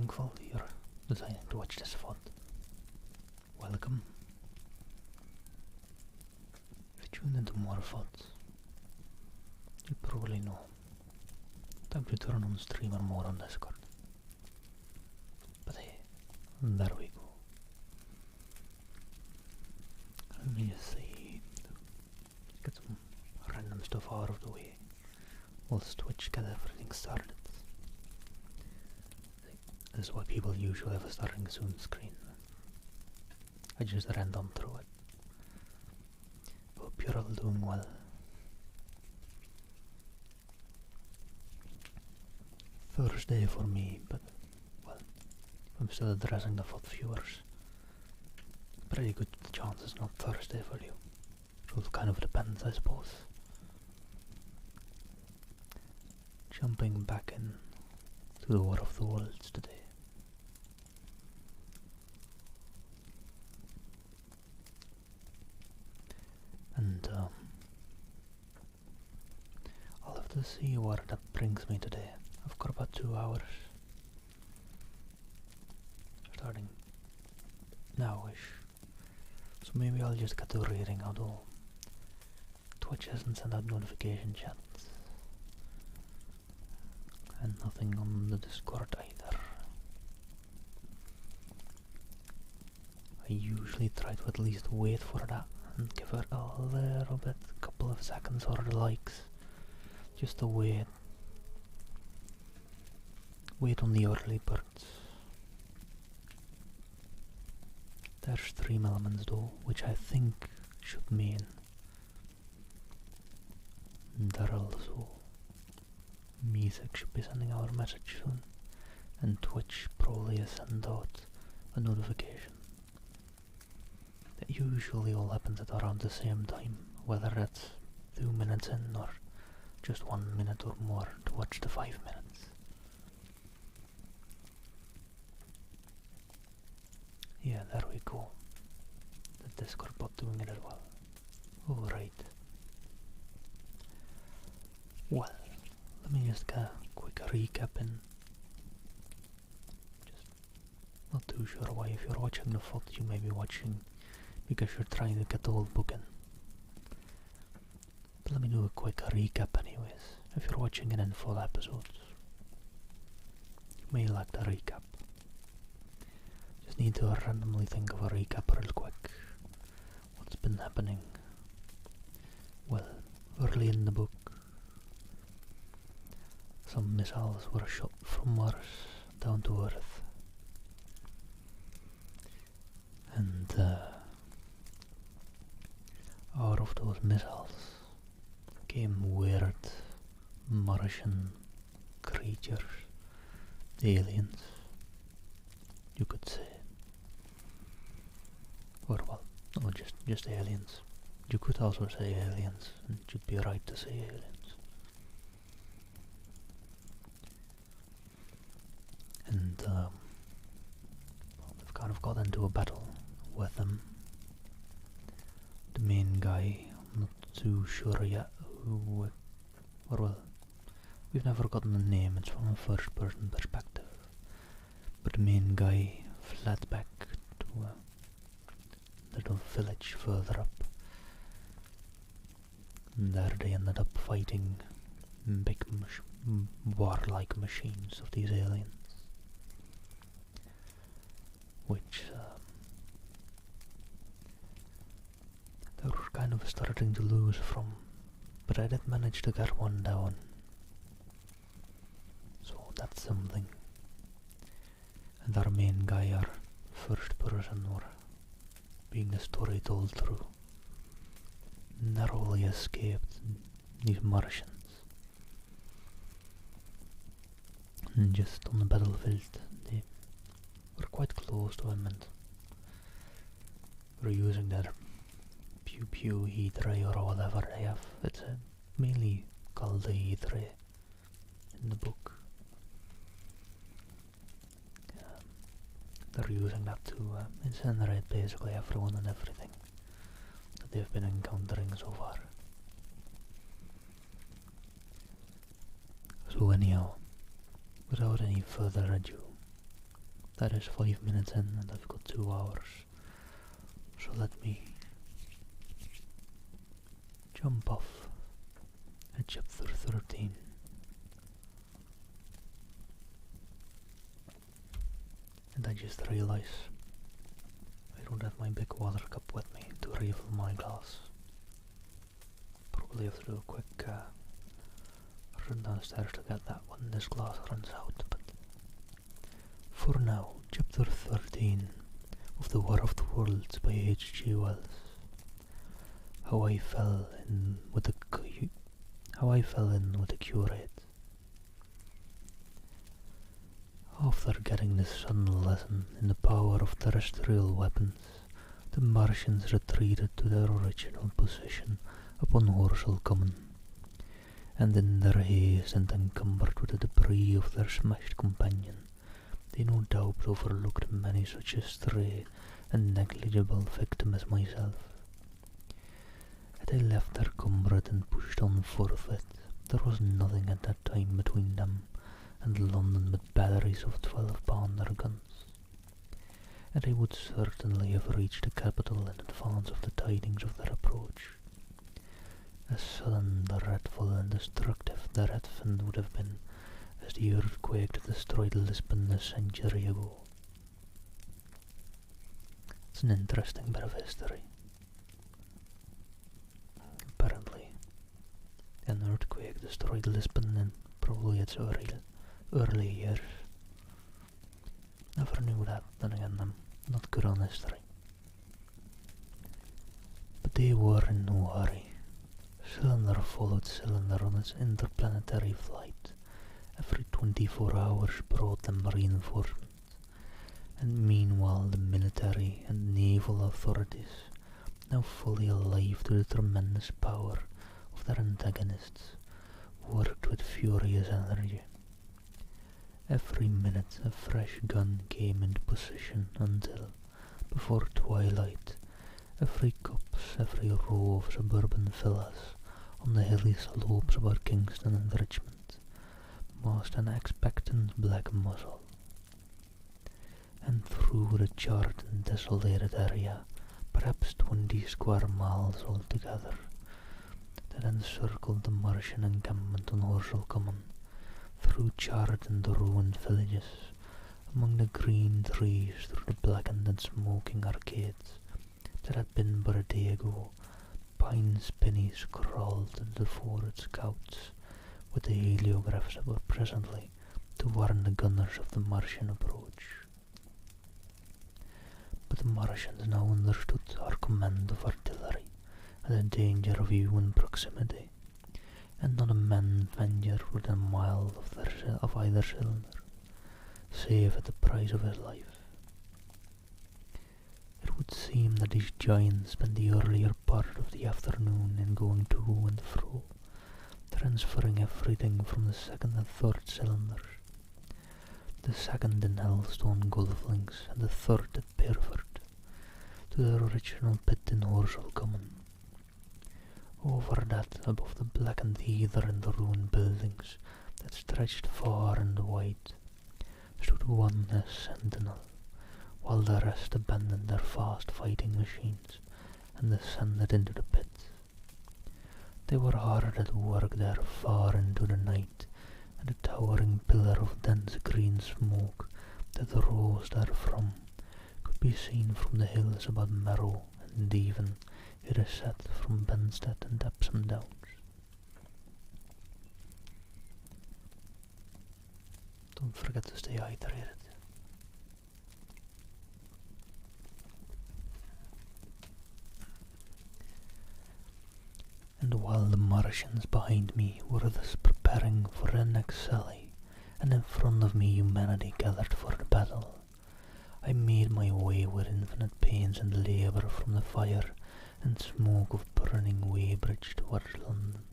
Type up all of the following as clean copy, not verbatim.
thankful you're deciding to watch this VoD. Welcome. If you tune into more VoDs, you probably know. Time to turn on stream or more on Discord. But hey, there we go. Let me just see. Get some random stuff out of the way. Whilst Twitch get everything started. This is why people usually have a starting soon screen. I just random through it. Hope you're all doing well. Thursday for me, but well, I'm still addressing the VoD viewers. Pretty good chance it's not Thursday for you. So it kind of depends, I suppose. Jumping back in to the War of the Worlds today. And I'll have to see where that brings me today. I've got about 2 hours. Starting now-ish. So maybe I'll just get to reading, although Twitch hasn't sent out notifications yet. And nothing on the Discord either. I usually try to at least wait for that and give it a little bit, couple of seconds or the likes, just to wait on the early birds. There's stream elements though, which I think should mean there also music should be sending out a message soon, and Twitch probably has sent out a notification. That usually all happens at around the same time, whether that's 2 minutes in or just 1 minute or more to watch the 5 minutes. Yeah, there we go. The Discord bot doing it as well. Alright. Well, let me just get a quick recap in. Just not too sure why if you're watching the VoD you may be watching because you're trying to get the whole book in. But let me do a quick recap anyways. If you're watching it in full episodes, you may like the recap. Just need to randomly think of a recap real quick. What's been happening? Well, early in the book, some missiles were shot from Mars down to Earth. And out of those missiles came weird Martian creatures, aliens, you could say. Or well, no, just aliens. You could also say aliens, and it should be right to say aliens. And we've kind of got into a battle with them. The main guy, I'm not too sure yet who, or well, we've never gotten a name, it's from a first person perspective. But the main guy fled back to a little village further up. And there they ended up fighting big warlike machines of these aliens. Which they were kind of starting to lose from, but I did manage to get one down. So that's something. And our main guy, our first person, or being the story told through, narrowly escaped these Martians. And just on the battlefield, they were quite close to him and were using their pew pew heat ray or whatever they have. It's mainly called the heat ray in the book. They're using that to incinerate basically everyone and everything that they've been encountering so far. So anyhow, without any further ado, That is 5 minutes in and I've got 2 hours. So let me jump off at chapter 13. And I just realize I don't have my big water cup with me to refill my glass. Probably have to do a quick run downstairs to get that when this glass runs out, but for now, chapter 13 of The War of the Worlds by H.G. Wells. How I fell in with the curate. After getting this sudden lesson in the power of terrestrial weapons, the Martians retreated to their original position upon Horsell Common, and in their haste and encumbered with the debris of their smashed companion, they no doubt overlooked many such a stray and negligible victim as myself. Had they left their comrade and pushed on forthwith, there was nothing at that time between them and London but batteries of 12-pounder guns, and they would certainly have reached the capital in advance of the tidings of their approach. As sudden, dreadful, and destructive their advent would have been as the earthquake that destroyed Lisbon a century ago. It's an interesting bit of history. Apparently, an earthquake destroyed Lisbon in probably its early years. Never knew that, then again I'm not good on history. But they were in no hurry. Cylinder followed cylinder on its interplanetary flight. Every 24 hours brought them reinforcement, and meanwhile the military and naval authorities, now fully alive to the tremendous power of their antagonists, worked with furious energy. Every minute a fresh gun came into position until, before twilight, every copse, every row of suburban villas on the hilly slopes about Kingston and Richmond masked an expectant black muzzle, and through the charred and desolated area, perhaps 20 square miles altogether, that encircled the Martian encampment on Horsell Common, through charred and ruined villages, among the green trees, through the blackened and smoking arcades that had been but a day ago pine spinneys crawled into forward scouts with the heliographs that were presently to warn the gunners of the Martian approach. But the Martians now understood our command of artillery and the danger of human proximity, and not a man ventured within a mile of either cylinder, save at the price of his life. It would seem that these giants spent the earlier part of the afternoon in going to and fro, transferring everything from the second and third cylinders, the second in Hellstone golf links and the third at Perford, to their original pit in Horsell Common. Over that, above the blackened heather and the ruined buildings that stretched far and wide, stood one as sentinel, while the rest abandoned their fast fighting machines and descended into the pit. They were hard at work there far into the night, and a towering pillar of dense green smoke that rose therefrom could be seen from the hills about Merrow, and even, it is said, from Benstead and Epsom Downs. Don't forget to stay hydrated. And while the Martians behind me were thus preparing for the next sally, and in front of me humanity gathered for the battle, I made my way with infinite pains and labour from the fire and smoke of burning Weybridge towards London.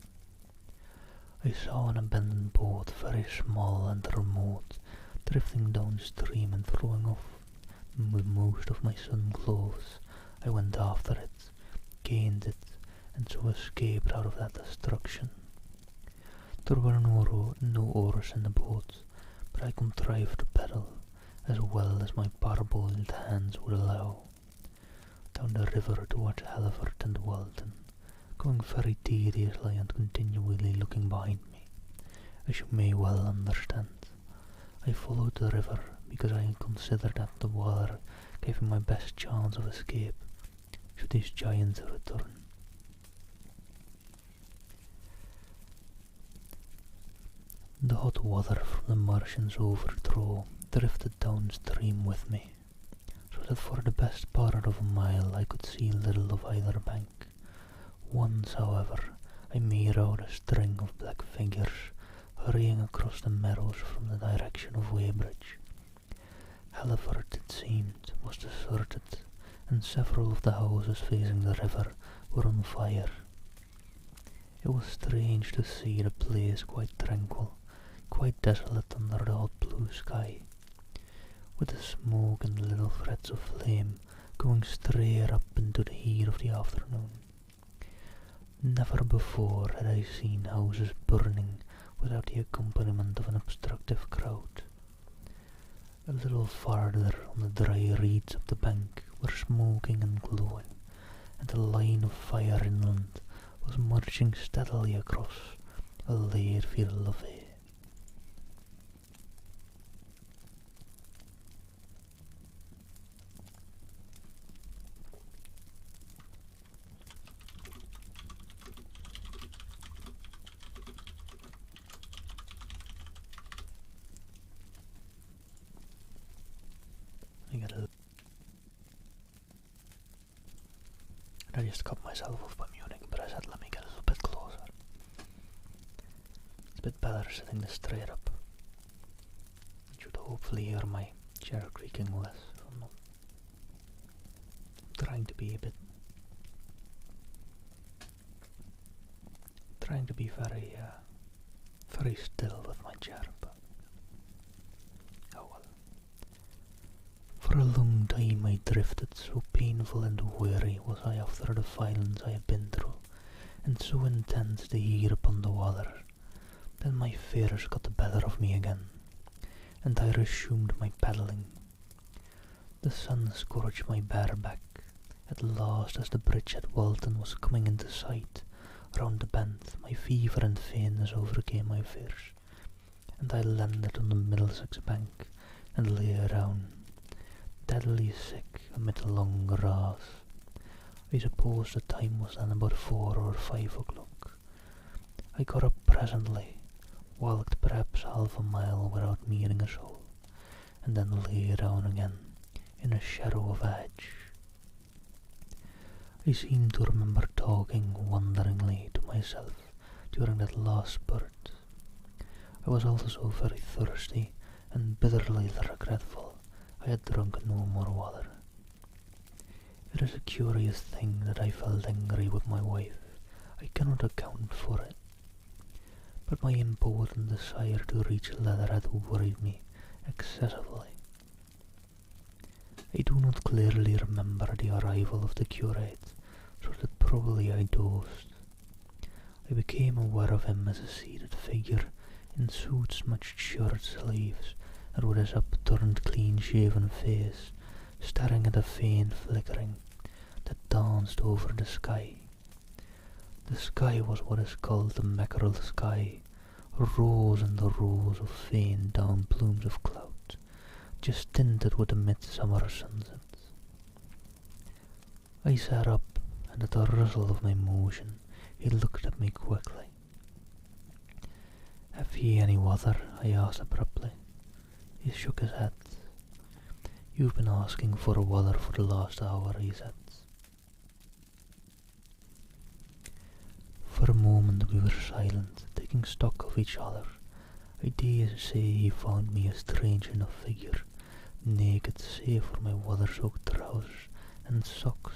I saw an abandoned boat, very small and remote, drifting downstream and throwing off with most of my sun clothes. I went after it, gained it, and so escaped out of that destruction. There were no oars in the boat, but I contrived to paddle, as well as my parboiled hands would allow, down the river towards Halliford and Walton, going very tediously and continually looking behind me, as you may well understand. I followed the river because I considered that the water gave me my best chance of escape should these giants return. The hot water from the Martian's overthrow drifted downstream with me, so that for the best part of a mile I could see little of either bank. Once, however, I made out a string of black figures hurrying across the meadows from the direction of Weybridge. Halliford, it seemed, was deserted, and several of the houses facing the river were on fire. It was strange to see the place quite tranquil, quite desolate under the hot blue sky, with the smoke and little threads of flame going straight up into the heat of the afternoon. Never before had I seen houses burning without the accompaniment of an obstructive crowd. A little farther on the dry reeds of the bank were smoking and glowing, and the line of fire inland was marching steadily across a laid field of hay. I just cut myself off by muting, but I said let me get a little bit closer. It's a bit better sitting this straight up. You should hopefully hear my chair creaking less. I'm trying to be very still with my chair, but oh well. For a long time I drifted, so painful and weary was I after the violence I had been through, and so intense the heat upon the water. Then my fears got the better of me again, and I resumed my paddling. The sun scorched my bare back. At last, as the bridge at Walton was coming into sight, round the bend, my fever and faintness overcame my fears, and I landed on the Middlesex bank and lay down, deadly sick amid the long grass. I suppose the time was then about 4 or 5 o'clock. I got up presently, walked perhaps half a mile without meeting a soul, and then lay down again in a shadow of a hedge. I seem to remember talking wonderingly to myself during that last spurt. I was also very thirsty and bitterly regretful I had drunk no more water. It is a curious thing that I felt angry with my wife. I cannot account for it, but my impotent desire to reach Leatherhead worried me excessively. I do not clearly remember the arrival of the curate, so that probably I dozed. I became aware of him as a seated figure in soot-smudged shirt sleeves and with his upturned clean-shaven face staring at a faint flickering that danced over the sky. The sky was what is called the mackerel sky, rows and rows of faint down plumes of cloud, just tinted with the midsummer sunset. I sat up, and at the rustle of my motion, he looked at me quickly. "Have ye any water?" I asked abruptly. He shook his head. "You've been asking for water for the last hour," he said. For a moment we were silent, taking stock of each other. I dare say he found me a strange enough figure, naked save for my water-soaked trousers and socks,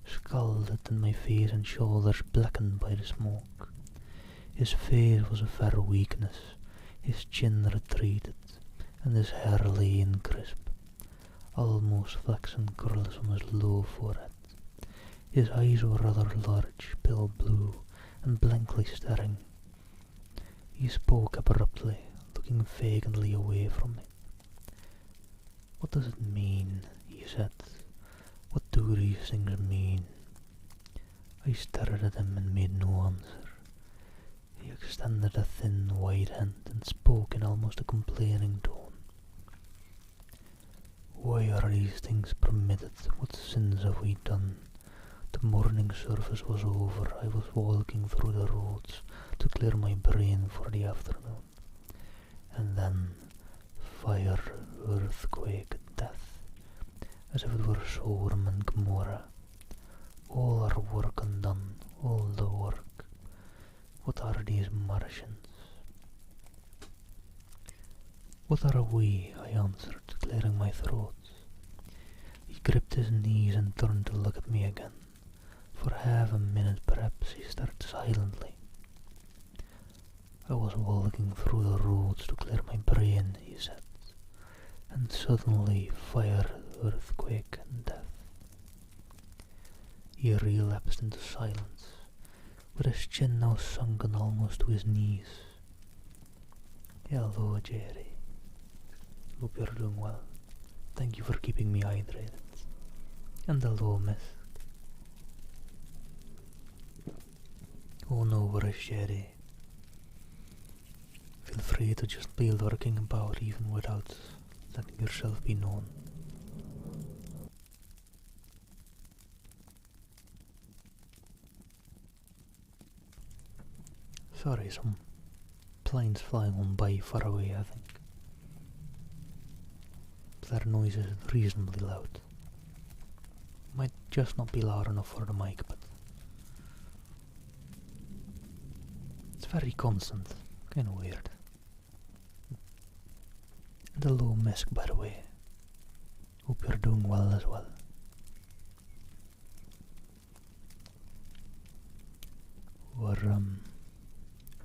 scalded and my face and shoulders blackened by the smoke. His face was a fair weakness, his chin retreated, and his hair lay in crisp, almost flaxen curls on his low forehead. His eyes were rather large, pale blue, and blankly staring. He spoke abruptly, looking vacantly away from me. What does it mean? He said. What do these things mean? I stared at him and made no answer. He extended a thin white hand and spoke in almost a complaining tone. Why are these things permitted? What sins have we done? The morning service was over. I was walking through the roads to clear my brain for the afternoon. And then fire, earthquake, death, as if it were Sodom and Gomorrah. All our work undone, all the work. What are these Martians? What are we? I answered, clearing my throat. He gripped his knees and turned to look at me again. For half a minute perhaps he stared silently. I was walking through the roads to clear my brain, he said, and suddenly fire, earthquake, and death. He relapsed into silence, with his chin now sunken almost to his knees. Hello, Jerry. Hope you're doing well. Thank you for keeping me hydrated. And hello, Miss. Oh no, where is Jerry? Feel free to just be lurking about even without letting yourself be known. Sorry, some planes flying on by far away, I think. Their noise is reasonably loud. Might just not be loud enough for the mic, but it's very constant, kinda weird. And hello, Misk, by the way. Hope you're doing well as well. We're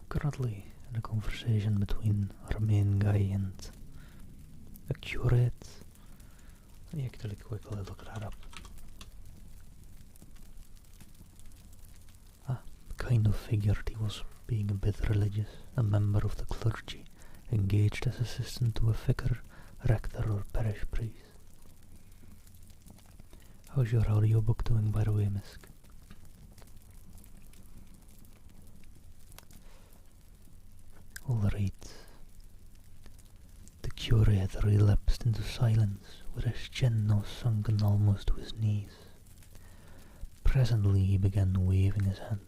currently in a conversation between our main guy and a curate. Let me actually quickly look that up. Kind of figured he was being a bit religious, a member of the clergy, engaged as assistant to a vicar, rector or parish priest. How's your audiobook doing, by the way, Misk? Alright. The curate relapsed into silence, with his chin now sunken almost to his knees. Presently he began waving his hand.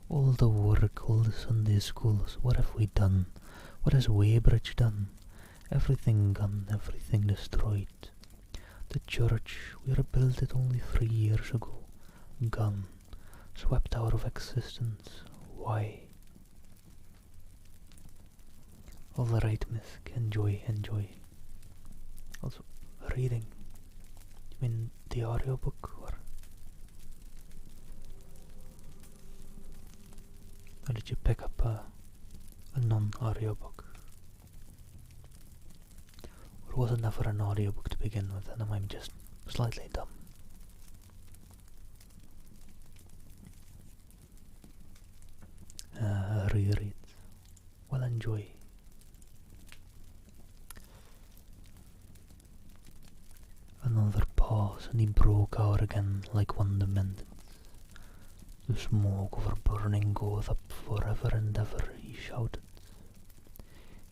All the work, all the Sunday schools, what have we done? What has Weybridge done? Everything gone, everything destroyed. The church, we rebuilt it only 3 years ago. Gone, swept out of existence. Why? Alright, Misk, enjoy, enjoy. Also, reading. You mean the audiobook, or? Or did you pick up a non-audiobook? Or was it never an audiobook to begin with, and I'm just slightly dumb? Reread. Well, enjoy. Another pause, and he broke out again like one demented. The smoke of our burning goeth up forever and ever, he shouted.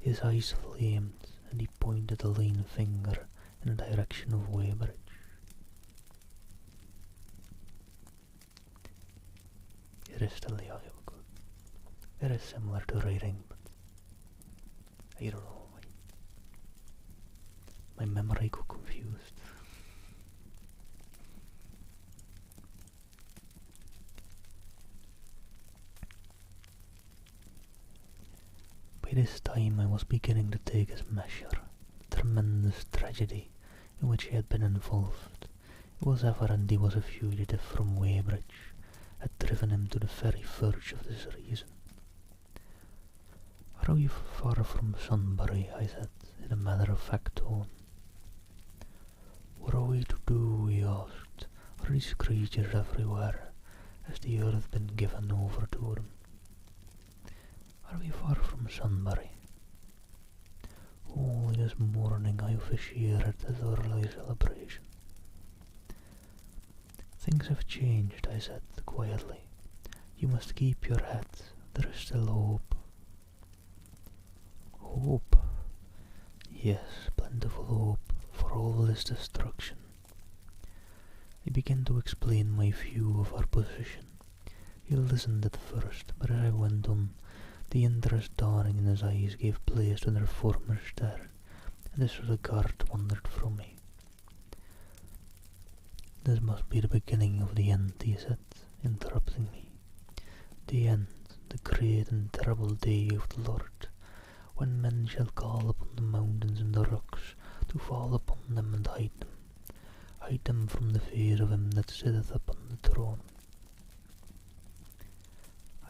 His eyes flamed, and he pointed a lean finger in the direction of Weybridge. It is still the audiobook. It is similar to reading, but I don't know. My memory got confused. By this time I was beginning to take his measure, the tremendous tragedy in which he had been involved. It was evident he was a fugitive from Weybridge, had driven him to the very verge of this reason. "Are we far from Sunbury?" I said, in a matter-of-fact tone. "What are we to do?" he asked. "Are these creatures everywhere? Has the earth been given over to them?" "Are we far from Sunbury?" Only this morning I officiated the early celebration. Things have changed, I said quietly. You must keep your head. There is still hope. Hope? Yes, plentiful hope for all this destruction. I began to explain my view of our position. He listened at first, but as I went on, the interest dawning in his eyes gave place to their former stare, and his regard wandered from me. This must be the beginning of the end, he said, interrupting me. The end, the great and terrible day of the Lord, when men shall call upon the mountains and the rocks to fall upon them and hide them from the face of him that sitteth upon the throne.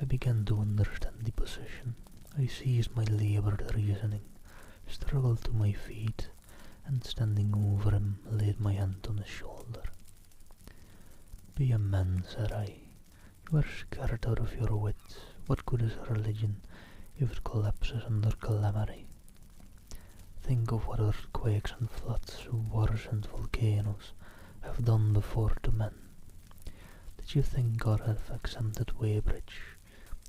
I began to understand the position. I ceased my laboured reasoning, struggled to my feet, and standing over him, laid my hand on his shoulder. Be a man, said I. You are scared out of your wits. What good is religion if it collapses under calamity? Think of what earthquakes and floods, wars and volcanoes have done before to men. Did you think God had exempted Weybridge?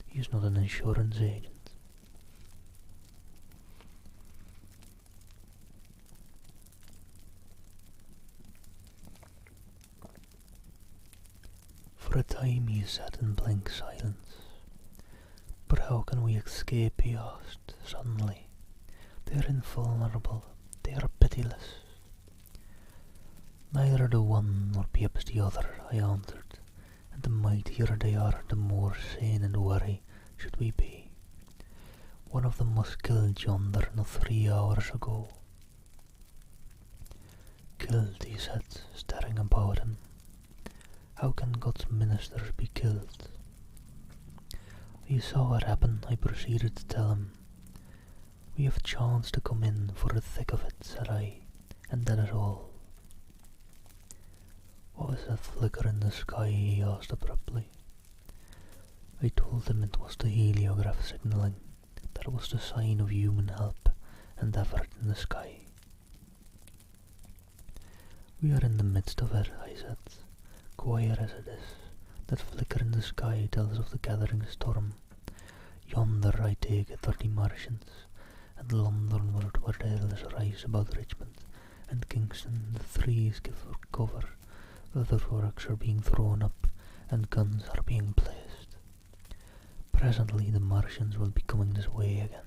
He is not an insurance agent. For a time he sat in blank silence. But how can we escape, he asked, suddenly. They are invulnerable, they are pitiless. Neither the one nor perhaps the other, I answered, and the mightier they are, the more sane and wary should we be. One of them was killed yonder not 3 hours ago. Killed, he said, staring about him. How can God's ministers be killed? You saw what happened, I proceeded to tell him. We have chanced to come in for the thick of it, said I, and that is all. What was that flicker in the sky, he asked abruptly. I told him it was the heliograph signalling, that it was the sign of human help and effort in the sky. We are in the midst of it, I said, quiet as it is. That flicker in the sky tells of the gathering storm. Yonder, I take it, are the Martians, and Londonward where the hills rise about Richmond and Kingston, the trees give cover, earthworks are being thrown up, and guns are being placed. Presently the Martians will be coming this way again.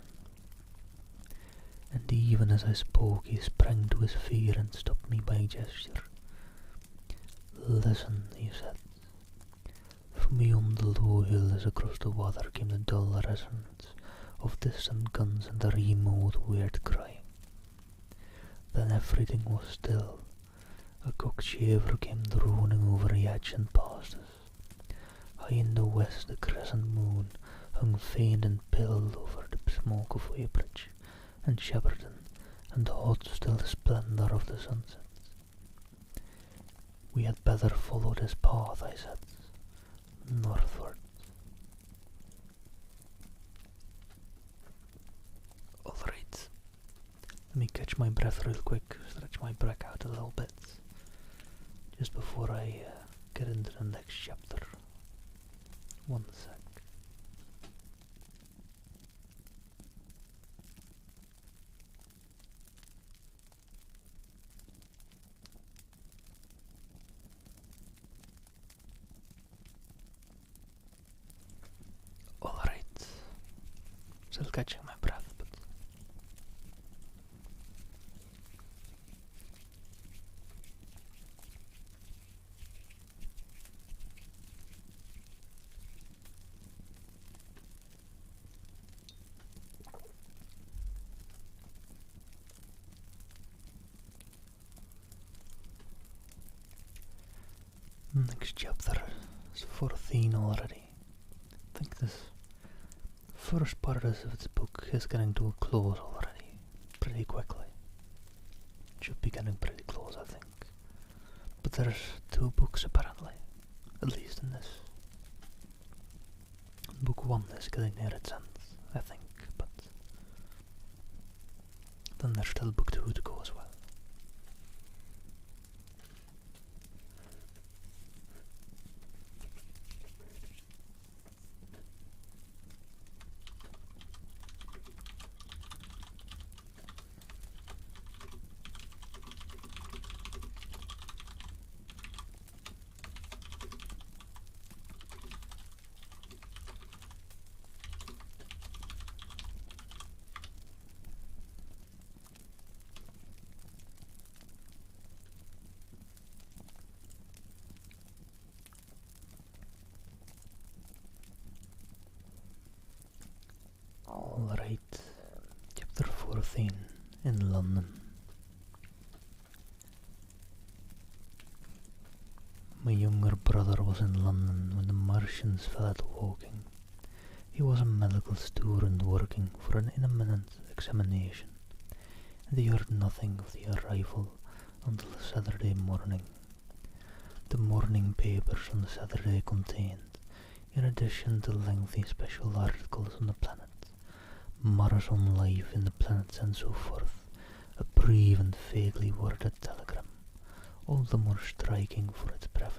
And even as I spoke, he sprang to his feet and stopped me by a gesture. Listen, he said. From beyond the low hills across the water came the dull resonance of distant guns and a remote weird crying. Then everything was still. A cockchafer came droning over the edge and past us. High in the west the crescent moon hung faint and pale over the smoke of Weybridge and Shepperton and the hot still splendour of the sunset. We had better follow this path, I said, northward. Alright, let me catch my breath real quick, stretch my back out a little bit, just before I get into the next chapter. One sec. Alright, still catching my breath, but next chapter is 14 already. I think this first part of this book is getting to a close already, pretty quickly. Should be getting pretty close, I think. But there's 2 books apparently, at least in this. Book 1 is getting near its end, I think, but then there's still book 2 to go as well. Alright, chapter 14 in London. My younger brother was in London when the Martians fell at Woking. He was a medical student working for an imminent examination, and he heard nothing of the arrival until Saturday morning. The morning papers on Saturday contained, in addition to lengthy special articles on the planet, Marathon life in the planets and so forth, a brief and vaguely worded telegram, all the more striking for its brevity.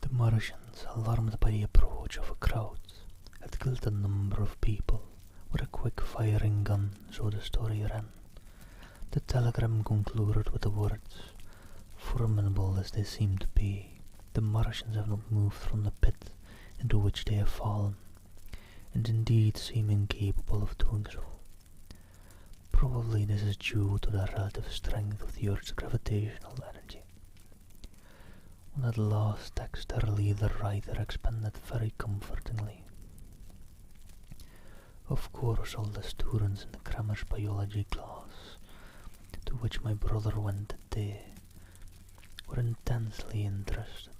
The Martians, alarmed by the approach of a crowd, had killed a number of people with a quick-firing gun, so the story ran. The telegram concluded with the words, "Formidable as they seem to be, the Martians have not moved from the pit into which they have fallen, and indeed seem incapable of doing so. Probably this is due to the relative strength of the Earth's gravitational energy." On that last text early the writer expanded very comfortingly. Of course all the students in the Crammer's biology class, to which my brother went that day, were intensely interested.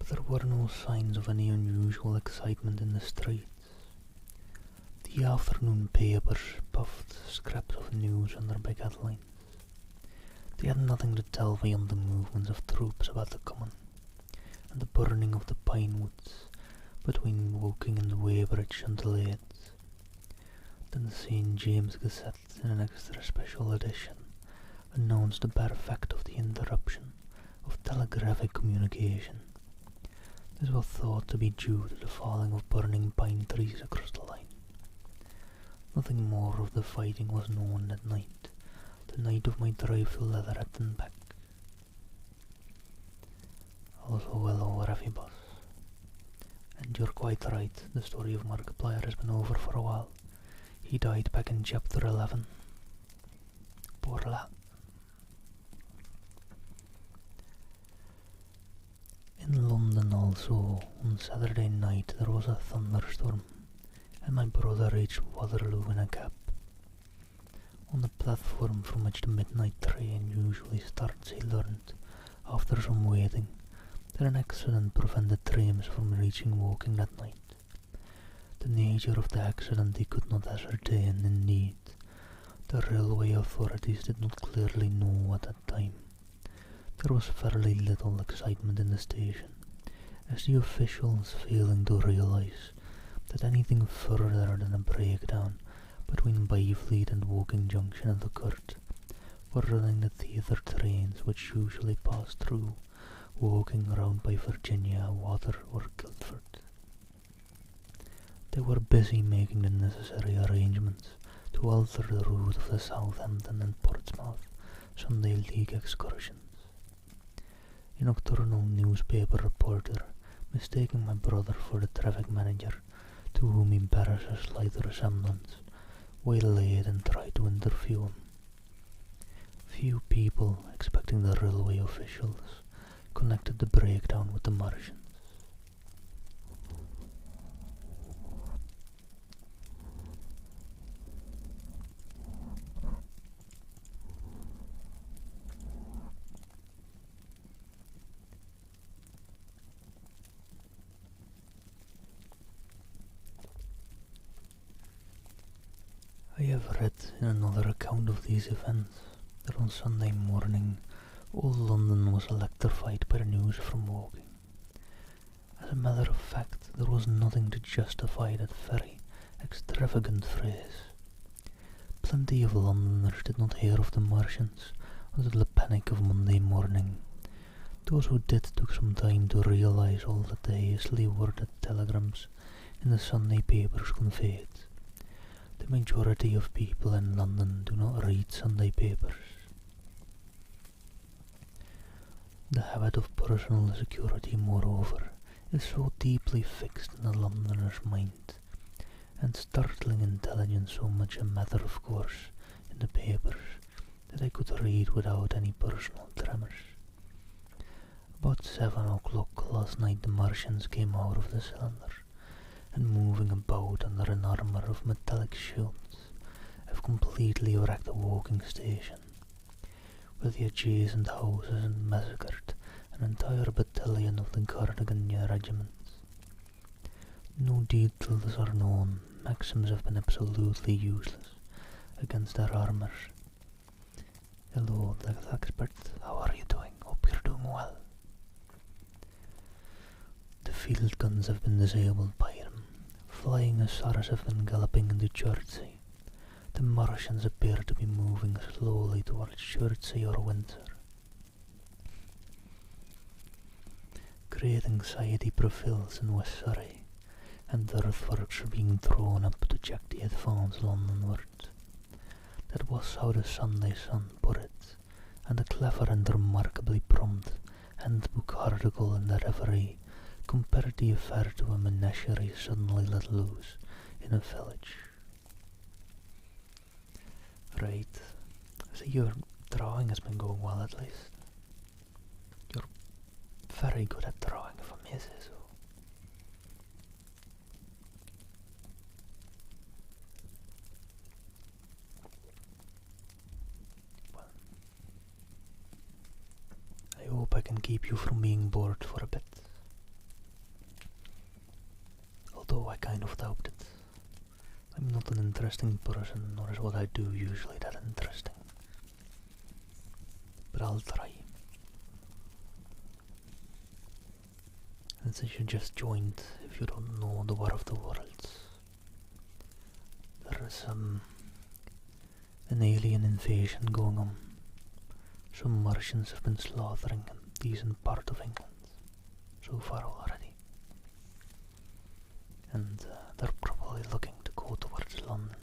There were no signs of any unusual excitement in the streets. The afternoon papers puffed scraps of news under big headlines. They had nothing to tell beyond the movements of troops about the common, and the burning of the pine woods between Woking and Weybridge until 8. Then the St. James Gazette, in an extra special edition, announced the bare fact of the interruption of telegraphic communication. This was thought to be due to the falling of burning pine trees across the line. Nothing more of the fighting was known that night, the night of my drive to Leatherhead and back. Also, hello, Ravi boss. And you're quite right, the story of Markiplier has been over for a while. He died back in chapter 11. Poor lad. In London also, on Saturday night there was a thunderstorm, and my brother reached Waterloo in a cab. On the platform from which the midnight train usually starts, he learned, after some waiting, that an accident prevented trains from reaching Woking that night. The nature of the accident he could not ascertain, indeed. The railway authorities did not clearly know at that time. There was fairly little excitement in the station, as the officials, failing to realize that anything further than a breakdown between Byfleet and Woking Junction had occurred, were running the theatre trains which usually pass through Woking round by Virginia, Water or Guildford. They were busy making the necessary arrangements to alter the route of the Southampton and Portsmouth Sunday League excursions. A nocturnal newspaper reporter, mistaking my brother for the traffic manager, to whom he bears a slight resemblance, waylaid and tried to interview him. Few people, expecting the railway officials, connected the breakdown with the Martians. I have read in another account of these events that on Sunday morning all London was electrified by the news from Woking. As a matter of fact, there was nothing to justify that very extravagant phrase. Plenty of Londoners did not hear of the Martians until the panic of Monday morning. Those who did took some time to realise all that the hastily worded telegrams in the Sunday papers conveyed. The majority of people in London do not read Sunday papers. The habit of personal security, moreover, is so deeply fixed in the Londoner's mind, and startling intelligence so much a matter of course in the papers, that I could read without any personal tremors. About 7 o'clock last night the Martians came out of the cylinder, and moving about under an armour of metallic shields, have completely wrecked the Woking station, with the adjacent houses, and massacred an entire battalion of the Cardigan regiment. No details are known. Maxims have been absolutely useless against their armours. Hello, Legal Expert. How are you doing? Hope you're doing well. The field guns have been disabled by them. Flying hussars have been galloping into Chertsey. The Martians appear to be moving slowly towards Chertsey or Windsor. Great anxiety prevails in West Surrey, and earthworks are being thrown up to check the advance Londonwards. That was how the Sunday Sun put it, and a clever and remarkably prompt handbook article in the Reverie compared the affair to a menagerie suddenly let loose in a village. Right, so your drawing has been going well at least. You're very good at drawing, if I may say so. Well, I hope I can keep you from being bored for a bit. Although I kind of doubt it. I'm not an interesting person, nor is what I do usually that interesting. But I'll try. And since you just joined, if you don't know the War of the Worlds, there is an alien invasion going on. Some Martians have been slaughtering a decent part of England so far already. And they're probably looking to go towards London.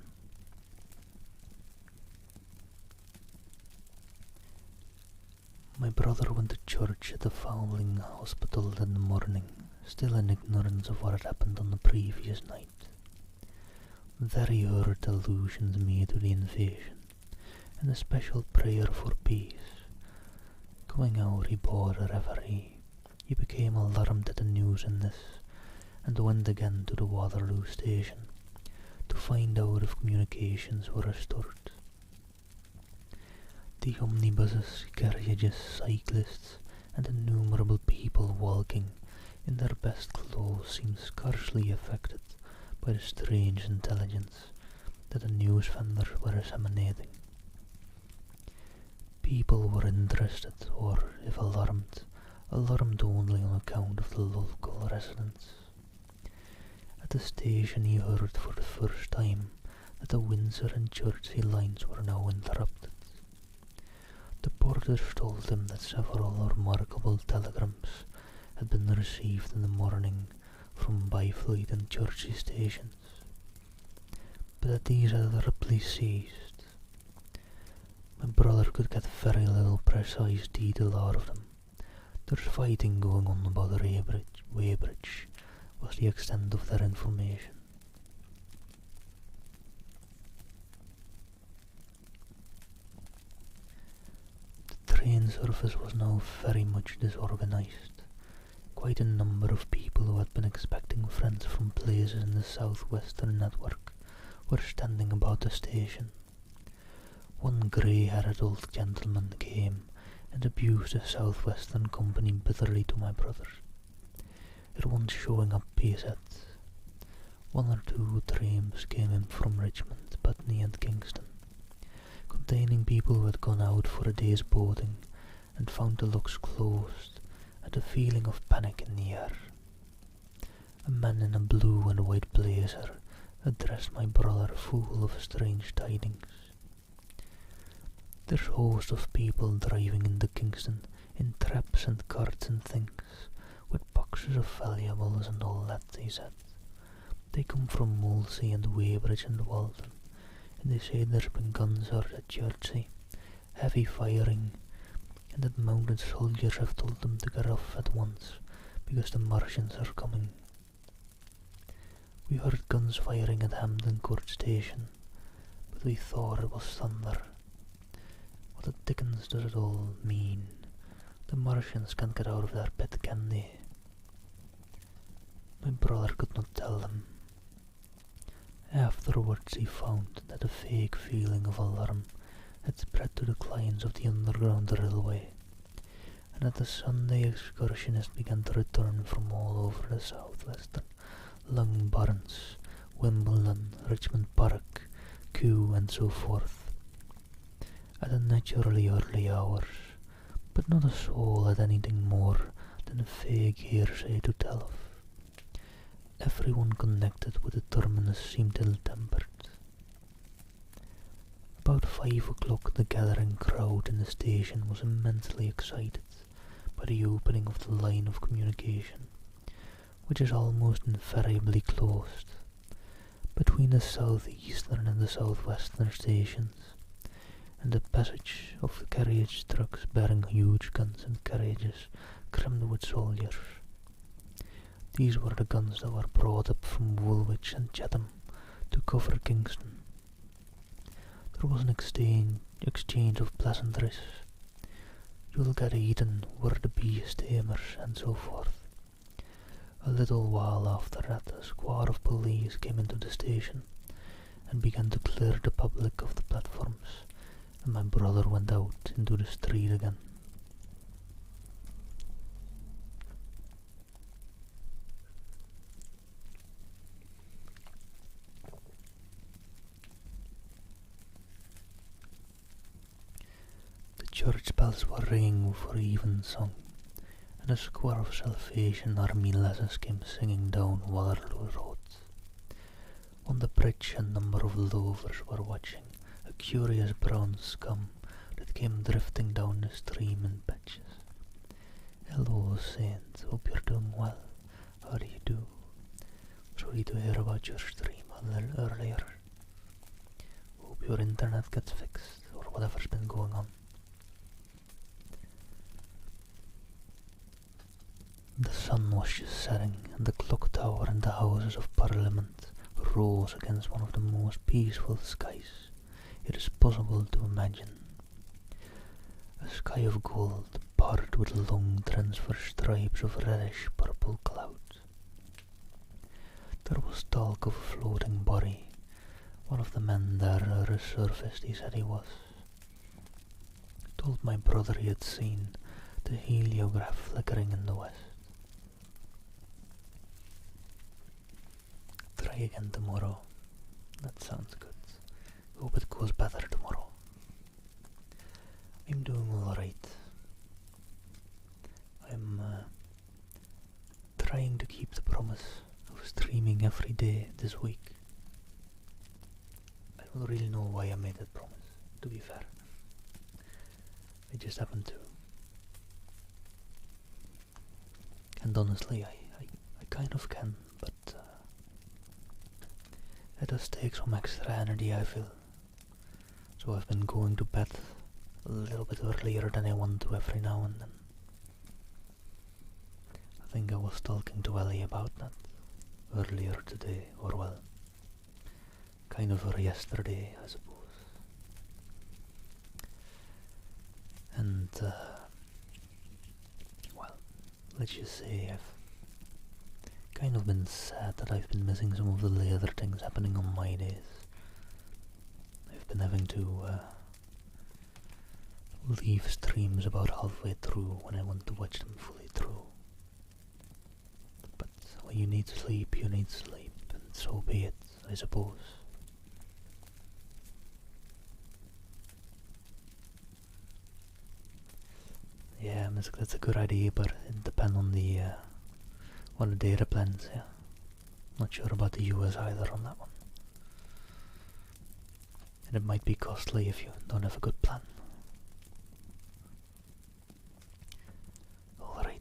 My brother went to church at the Foundling Hospital in the morning, still in ignorance of what had happened on the previous night. Very hurt allusions made to the invasion, and a special prayer for peace. Going out, he bought a Reverie. He became alarmed at the news in this, and went again to the Waterloo station to find out if communications were restored. The omnibuses, carriages, cyclists, and innumerable people walking in their best clothes seemed scarcely affected by the strange intelligence that the news vendors were disseminating. People were interested, or, if alarmed, alarmed only on account of the local residents. At the station he heard for the first time that the Windsor and Chertsey lines were now interrupted. The porters told him that several remarkable telegrams had been received in the morning from Byfleet and Chertsey stations, but that these had abruptly ceased. My brother could get very little precise detail out of them. There's fighting going on about the Weybridge was the extent of their information. The train service was now very much disorganized. Quite a number of people who had been expecting friends from places in the southwestern network were standing about the station. One grey-haired old gentleman came and abused the southwestern company bitterly to my brother. At once showing up, he said, One or two trains came in from Richmond, Putney and Kingston, containing people who had gone out for a day's boating and found the locks closed, and a feeling of panic in the air. A man in a blue and white blazer addressed my brother full of strange tidings. There's a host of people driving into Kingston in traps and carts and things, with boxes of valuables and all that, he said. They come from Molesey and Weybridge and Walton, and they say there's been guns heard at Chertsey, heavy firing, and that mounted soldiers have told them to get off at once, because the Martians are coming. We heard guns firing at Hampton Court Station, but we thought it was thunder. What the dickens does it all mean? The Martians can't get out of their pit, can they? My brother could not tell them. Afterwards he found that a vague feeling of alarm had spread to the clients of the Underground Railway, and that the Sunday excursionists began to return from all over the southwestern Lung Barns, Wimbledon, Richmond Park, Kew and so forth, at unnaturally early hours, but not a soul had anything more than a vague hearsay to tell of. Everyone connected with the terminus seemed ill-tempered. About 5 o'clock the gathering crowd in the station was immensely excited by the opening of the line of communication, which is almost invariably closed, between the southeastern and the southwestern stations, and the passage of the carriage trucks bearing huge guns and carriages crammed with soldiers. These were the guns that were brought up from Woolwich and Chatham to cover Kingston. There was an exchange of pleasantries. You'll get eaten, were the bee steamers, and so forth. A little while after that, a squad of police came into the station and began to clear the public of the platforms, and my brother went out into the street again. The church bells were ringing for evensong, and a square of Salvation Army lasses came singing down Waterloo Road. On the bridge a number of loafers were watching a curious brown scum that came drifting down the stream in patches. "Hello, Saint, hope you're doing well. How do you do? Sorry to hear about your stream a little earlier. Hope your internet gets fixed, or whatever's been going on." The sun was just setting, and the clock tower and the Houses of Parliament rose against one of the most peaceful skies it is possible to imagine. A sky of gold, barred with long transverse stripes of reddish-purple clouds. There was talk of a floating body. One of the men there resurfaced, he said he was. Told my brother he had seen the heliograph flickering in the west. Try again tomorrow. That sounds good. Hope it goes better tomorrow. I'm doing alright. I'm trying to keep the promise of streaming every day this week. I don't really know why I made that promise, to be fair. I just happened to. And honestly, I kind of can, but it does take some extra energy, I feel. So I've been going to bed a little bit earlier than I want to every now and then. I think I was talking to Ellie about that earlier today, or well, kind of yesterday, I suppose. And, well, let's just say I've kind of been sad that I've been missing some of the later things happening on my days. I've been having to leave streams about halfway through when I want to watch them fully through. But when you need sleep, and so be it, I suppose. Yeah, that's a good idea, but it depends on the data plans, yeah. Not sure about the US either on that one. And it might be costly if you don't have a good plan. Alright.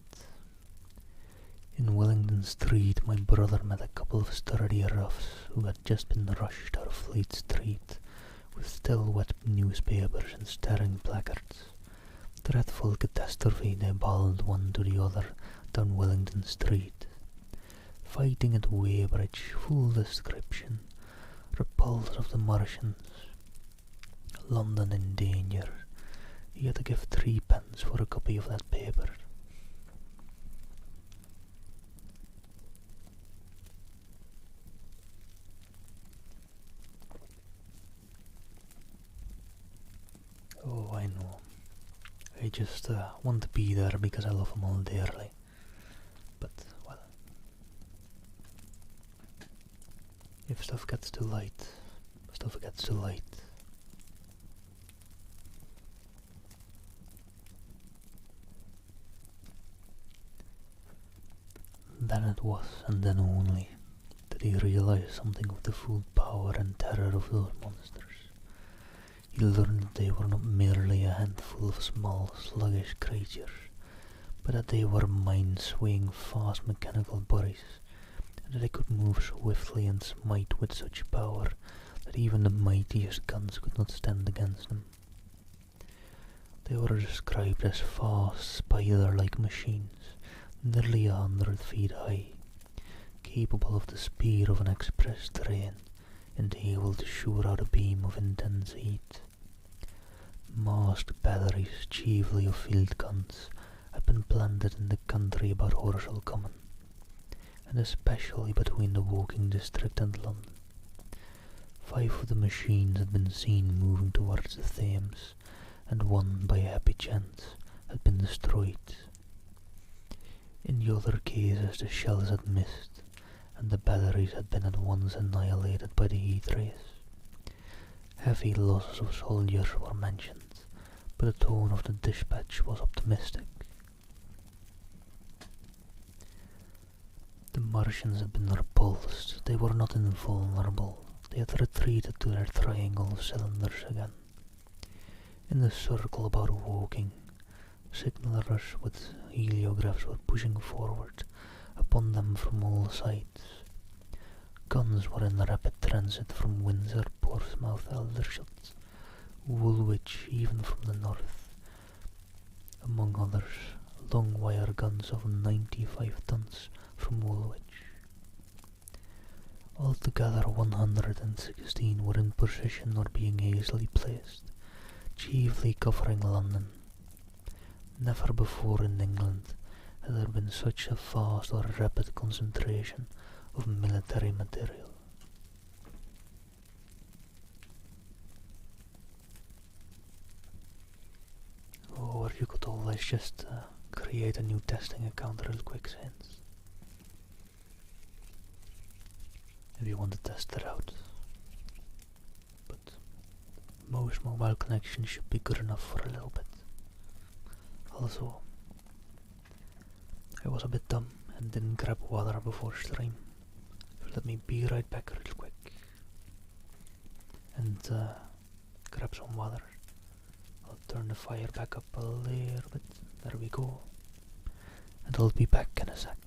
In Wellington Street, my brother met a couple of sturdy roughs who had just been rushed out of Fleet Street with still wet newspapers and staring placards. Dreadful catastrophe, they bawled one to the other down Wellington Street. Fighting at Weybridge, full description. Repulse of the Martians. London in danger. You had to give 3p for a copy of that paper. Oh, I know. I just want to be there because I love them all dearly. But, well, if stuff gets too late, stuff gets too late. Then it was, and then only, that he realized something of the full power and terror of those monsters. He learned that they were not merely a handful of small, sluggish creatures, but that they were mind-swaying, fast mechanical bodies, and that they could move swiftly and smite with such power that even the mightiest guns could not stand against them. They were described as fast, spider-like machines, nearly 100 feet high, capable of the speed of an express train, and able to shoot out a beam of intense heat. Masked batteries, chiefly of field guns, had been planted in the country about Horsham Common, and especially between the Woking district and London. 5 of the machines had been seen moving towards the Thames, and one, by happy chance, had been destroyed. In the other cases the shells had missed, and the batteries had been at once annihilated by the heat rays. Heavy losses of soldiers were mentioned, but the tone of the dispatch was optimistic. The Martians had been repulsed. They were not invulnerable. They had retreated to their triangle of cylinders again. In the circle about Woking, signalers with heliographs were pushing forward upon them from all sides. Guns were in rapid transit from Windsor, Portsmouth, Aldershot, Woolwich, even from the north. Among others, long wire guns of 95 tons from Woolwich. Altogether 116 were in position or being easily placed, chiefly covering London. Never before in England had there been such a fast or rapid concentration of military material. Or you could always just create a new testing account real quick, since if you want to test it out. But most mobile connections should be good enough for a little bit. Also, I was a bit dumb and didn't grab water before stream. So let me be right back real quick and grab some water. I'll turn the fire back up a little bit. There we go. And I'll be back in a sec.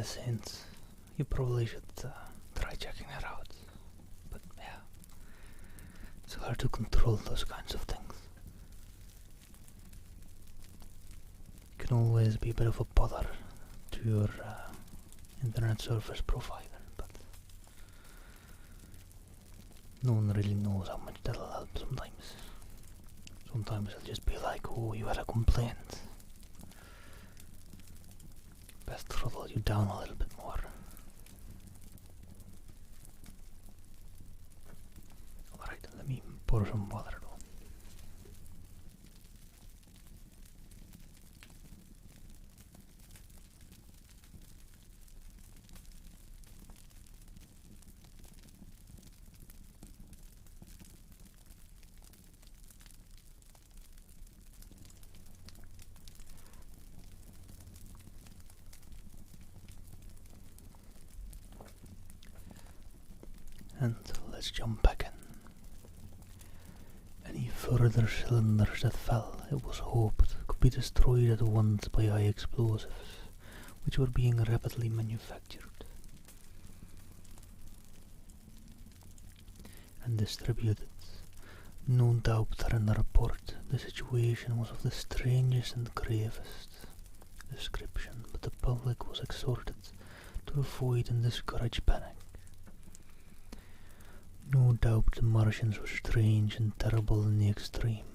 Saints. You probably should try checking it out. But yeah, it's hard to control those kinds of things. It can always be a bit of a bother to your internet service provider, but no one really knows how much that'll help sometimes. Sometimes it'll just be like, oh, you had a complaint. Best throttle you down a little bit more. Alright, let me pour some water though. And let's jump back in. Any further cylinders that fell, it was hoped, could be destroyed at once by high explosives, which were being rapidly manufactured and distributed. No doubt that in the report the situation was of the strangest and gravest description, but the public was exhorted to avoid and discourage panic. No doubt the Martians were strange and terrible in the extreme,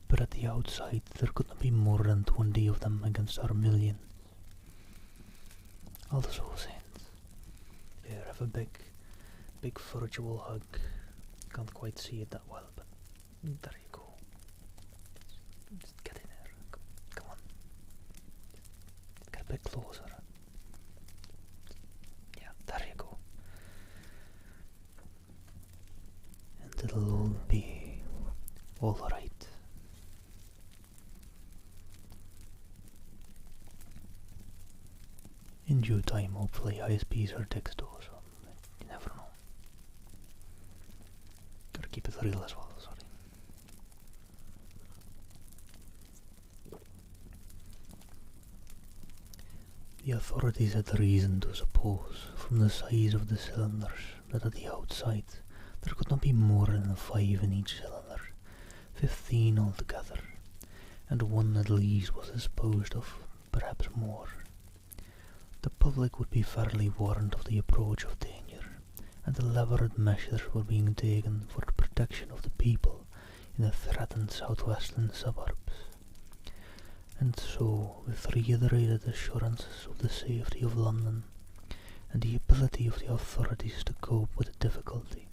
but at the outside there could not be more than 20 of them against our millions. Also, Saints, here, have a big virtual hug. Can't quite see it that well, but there you go. Just get in there. Come on. Just get a bit closer. Yeah, there you go. And it'll all be alright. In due time, hopefully, ISPs are text so you never know. Gotta keep it real as well, sorry. The authorities had reason to suppose, from the size of the cylinders, that at the outside there could not be more than 5 in each cylinder, 15 altogether, and one at least was disposed of, perhaps more. The public would be fairly warned of the approach of danger, and elaborate measures were being taken for the protection of the people in the threatened southwestern suburbs. And so, with reiterated assurances of the safety of London and the ability of the authorities to cope with the difficulty,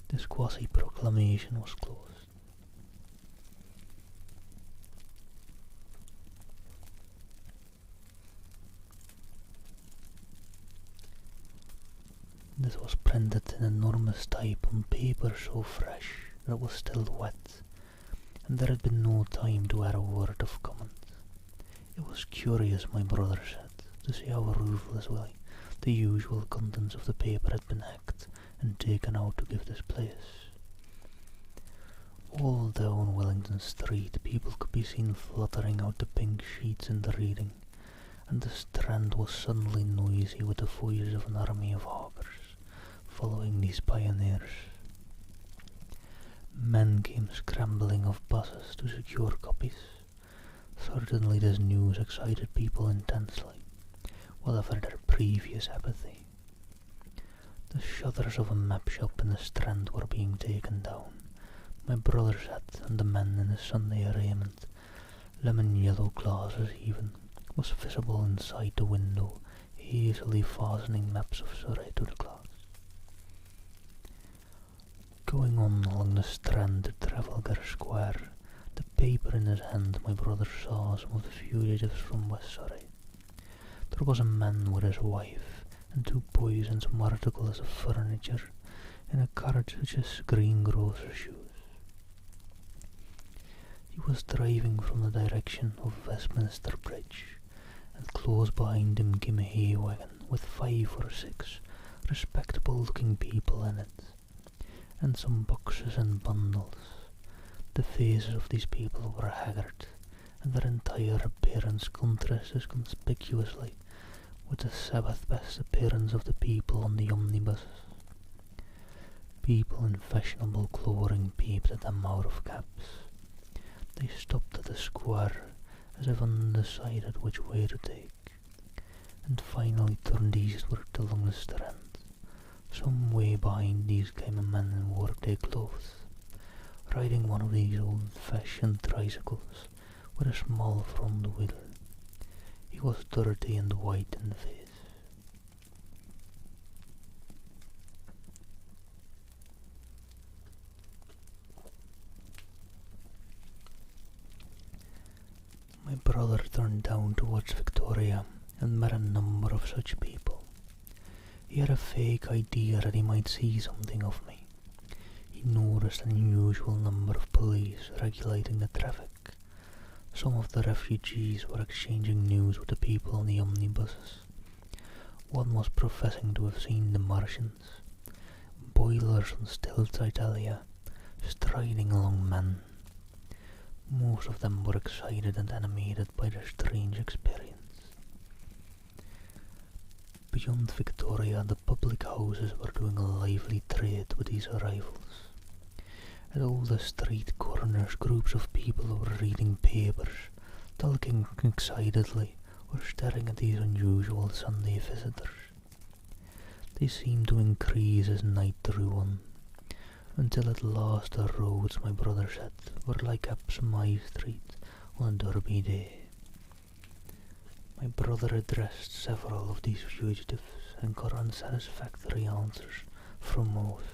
this quasi-proclamation was closed. This was printed in enormous type on paper so fresh that it was still wet, and there had been no time to add a word of comment. It was curious, my brother said, to see how ruthlessly the usual contents of the paper had been hacked and taken out to give this place. All down Wellington Street people could be seen fluttering out the pink sheets in the reading, and the Strand was suddenly noisy with the voices of an army of hawkers following these pioneers. Men came scrambling off buses to secure copies. Certainly this news excited people intensely, whatever their previous apathy. The shutters of a map shop in the Strand were being taken down. My brother said, and the man in his Sunday raiment, lemon-yellow glasses even, was visible inside the window, easily fastening maps of Surrey to the glass. Going on along the Strand to Trafalgar Square, the paper in his hand, my brother saw some of the fugitives from West Surrey. There was a man with his wife and 2 boys and some articles of furniture in a carriage such as greengrocer's shoes. He was driving from the direction of Westminster Bridge, and close behind him came a hay wagon with 5 or 6 respectable-looking people in it, and some boxes and bundles. The faces of these people were haggard, and their entire appearance contrasted conspicuously with the Sabbath best appearance of the people on the omnibuses. People in fashionable clothing peeped at them out of cabs. They stopped at the square as if undecided which way to take, and finally turned eastward along the Strand. Some way behind these came a man in workday clothes, riding one of these old-fashioned tricycles with a small front wheel. He was dirty and white in the face. My brother turned down towards Victoria and met a number of such people. He had a vague idea that he might see something of me. He noticed an unusual number of police regulating the traffic. Some of the refugees were exchanging news with the people on the omnibuses. One was professing to have seen the Martians. Boilers on stilts, I tell ya, striding along men. Most of them were excited and animated by their strange experience. Beyond Victoria, the public houses were doing a lively trade with these arrivals. At all the street corners, groups of people were reading papers, talking excitedly, or staring at these unusual Sunday visitors. They seemed to increase as night drew on, until at last the roads, my brother said, were like Epsom High Street on a Derby day. My brother addressed several of these fugitives and got unsatisfactory answers from most.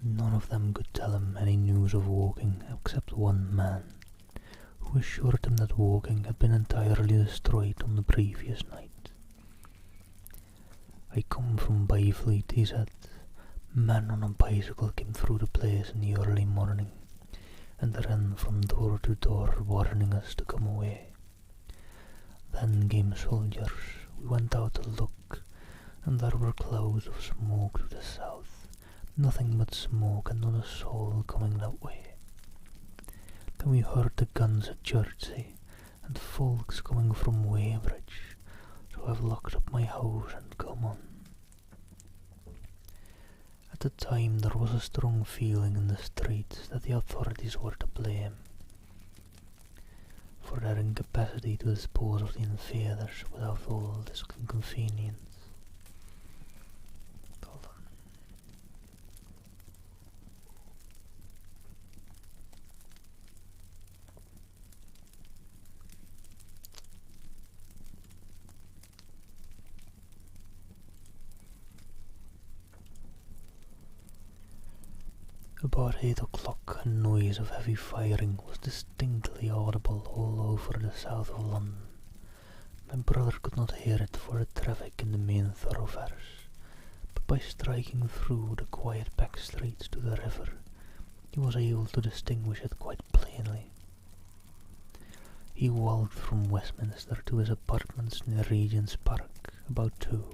None of them could tell him any news of Woking except one man, who assured him that Woking had been entirely destroyed on the previous night. "I come from Byfleet," he said. "Men on a bicycle came through the place in the early morning, and ran from door to door warning us to come away. Then came soldiers. We went out to look, and there were clouds of smoke to the south, nothing but smoke and not a soul coming that way. Then we heard the guns at Chertsey, and folks coming from Weybridge, so I've locked up my house and come on." At the time there was a strong feeling in the streets that the authorities were to blame for their incapacity to dispose of the invaders without all this inconvenience. About 8 o'clock, a noise of heavy firing was distinctly audible all over the south of London. My brother could not hear it for the traffic in the main thoroughfares, but by striking through the quiet back streets to the river, he was able to distinguish it quite plainly. He walked from Westminster to his apartments near Regent's Park about 2.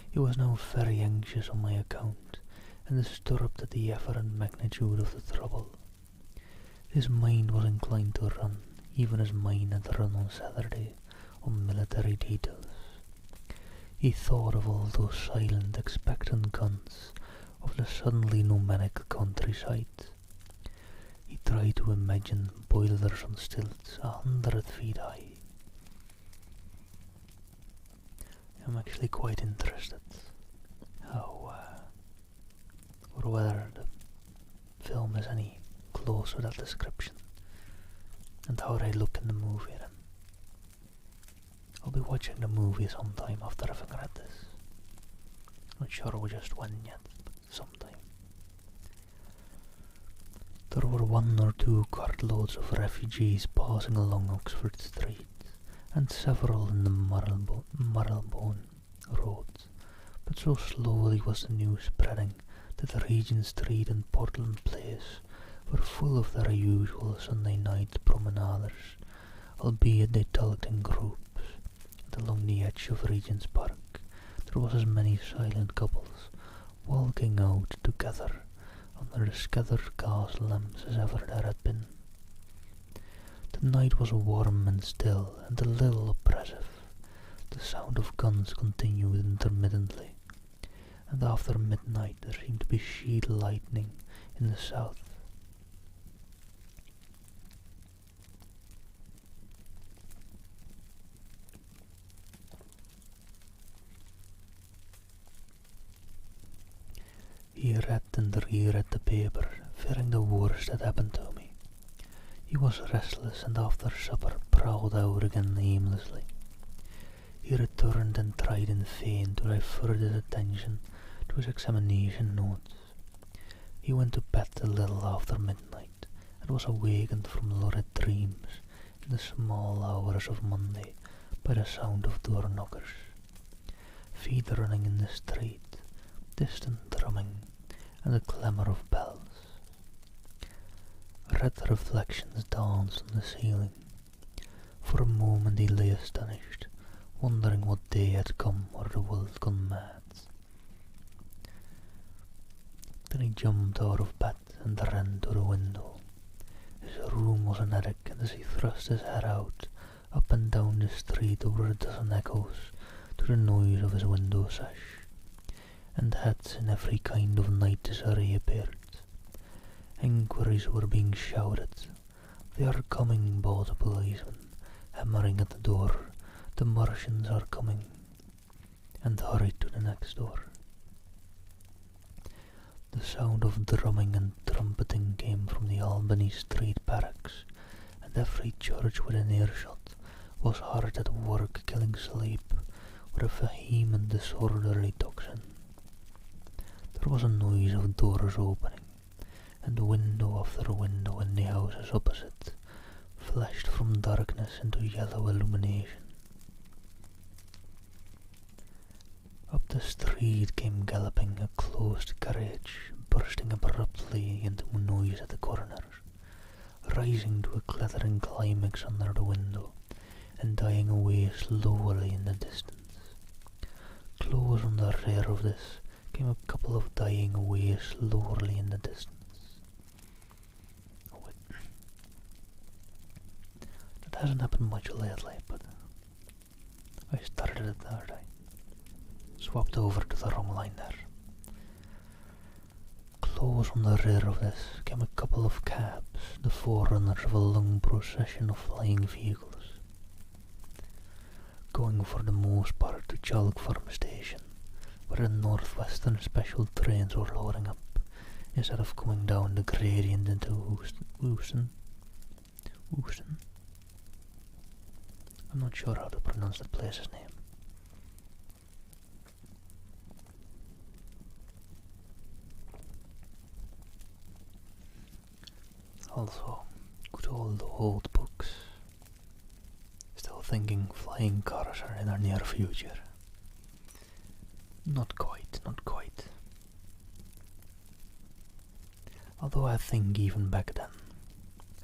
He was now very anxious on my account, and disturbed at the apparent magnitude of the trouble. His mind was inclined to run, even as mine had run on Saturday, on military details. He thought of all those silent, expectant guns, of the suddenly nomadic countryside. He tried to imagine boilers on stilts 100 feet high. I'm actually quite interested or whether the film is any close to that description, and how they look in the movie then. I'll be watching the movie sometime after having read this. Not sure just when yet, but sometime. There were 1 or 2 cartloads of refugees passing along Oxford Street, and several in the Marylebone Road, but so slowly was the news spreading that Regent Street and Portland Place were full of their usual Sunday night promenaders, albeit they talked in groups, and along the edge of Regent's Park there was as many silent couples walking out together under the scattered gas lamps as ever there had been. The night was warm and still, and a little oppressive. The sound of guns continued intermittently, and after midnight there seemed to be sheet lightning in the south. He read and reread the paper, fearing the worst had happened to me. He was restless, and after supper prowled out again aimlessly. He returned and tried in vain to divert his attention to his examination notes. He went to bed a little after midnight, and was awakened from lurid dreams in the small hours of Monday by the sound of door knockers, feet running in the street, distant drumming, and the clamour of bells. Red reflections danced on the ceiling. For a moment he lay astonished, wondering what day had come or the world gone mad. Then he jumped out of bed and ran to the window. His room was an attic, and as he thrust his head out, up and down the street over a dozen echoes to the noise of his window sash, and heads in every kind of night disarray appeared. Inquiries were being shouted. "They are coming," bawled a policeman, hammering at the door. "The Martians are coming," and hurried to the next door. The sound of drumming and trumpeting came from the Albany Street barracks, and every church within earshot was hard at work killing sleep with a vehement disorderly tocsin. There was a noise of doors opening, and window after window in the houses opposite flashed from darkness into yellow illumination. Up the street came galloping a closed carriage, bursting abruptly into noise at the corner, rising to a clattering climax under the window, and dying away slowly in the distance. Close on the rear of this came a couple of dying away slowly in the distance. Oh, wait. That hasn't happened much lately, but I started it there. I swapped over to the wrong line there. Close on the rear of this came a couple of cabs, the forerunners of a long procession of flying vehicles, going for the most part to Chalk Farm Station, where the Northwestern special trains were loading up, instead of coming down the gradient into Houston. I'm not sure how to pronounce the place's name. Also, good old books. Still thinking flying cars are in our near future. Not quite, not quite. Although I think even back then,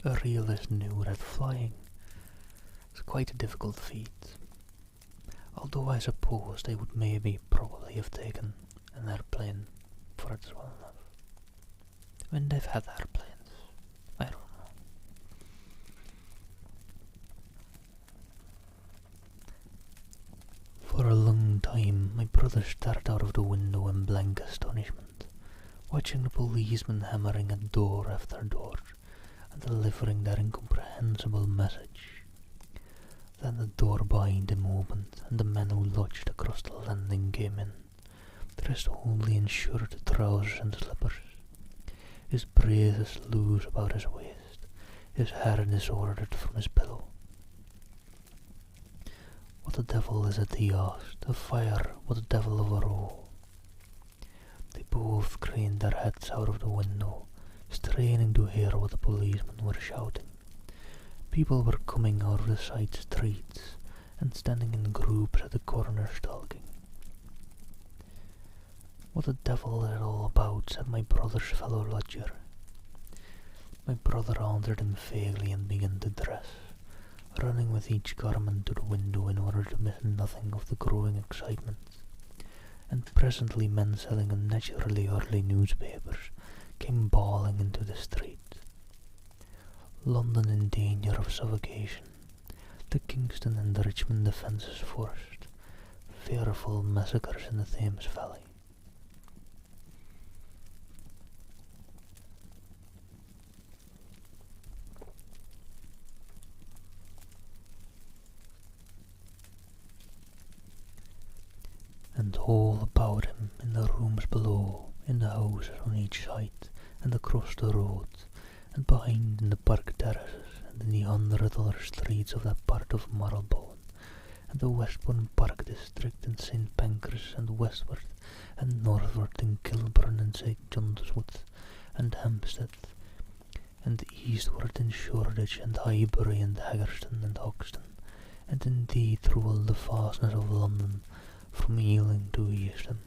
a realist knew that flying is quite a difficult feat. Although I suppose they would probably have taken an airplane for it as well enough. When they've had airplanes, I don't know. For a long time my brother stared out of the window in blank astonishment, watching the policemen hammering at door after door and delivering their incomprehensible message. Then the door behind him opened, and the man who lodged across the landing came in, dressed only in shirt, trousers and slippers, his braces loose about his waist, his hair disordered from his pillow. "What the devil is it?" he asked. "A fire? What the devil of a row?" They both craned their heads out of the window, straining to hear what the policemen were shouting. People were coming out of the side streets and standing in groups at the corners talking. "What the devil is it all about?" said my brother's fellow lodger. My brother answered him vaguely and began to dress, running with each garment to the window in order to miss nothing of the growing excitement. And presently men selling unnaturally early newspapers came bawling into the street. London in danger of suffocation, the Kingston and the Richmond defences forced, fearful massacres in the Thames Valley. And all about him, in the rooms below, in the houses on each side, and across the road, and behind in the park terraces, and in the 100 other streets of that part of Marylebone, and the Westbourne Park district, and St. Pancras, and westward, and northward in Kilburn, and St. John's Wood, and Hampstead, and eastward in Shoreditch, and Highbury, and Haggerston, and Hoxton, and indeed through all the fastness of London, from Ealing to Eastham.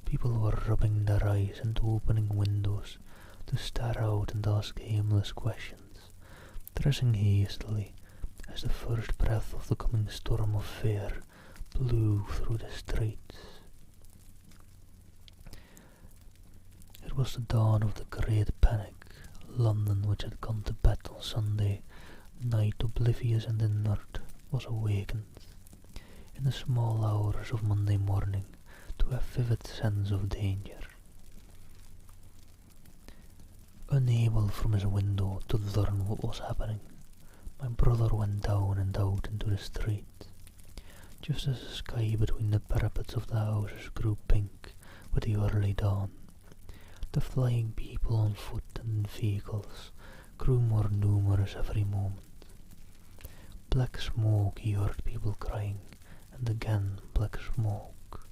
People were rubbing their eyes and opening windows to stare out and ask aimless questions, dressing hastily as the first breath of the coming storm of fear blew through the streets. It was the dawn of the Great Panic. London, which had gone to bed on Sunday night oblivious and inert, was awakened in the small hours of Monday morning to a vivid sense of danger. Unable from his window to learn what was happening, my brother went down and out into the street, just as the sky between the parapets of the houses grew pink with the early dawn. The flying people on foot and in vehicles grew more numerous every moment. Black smoke, he heard people crying, and again black smoke.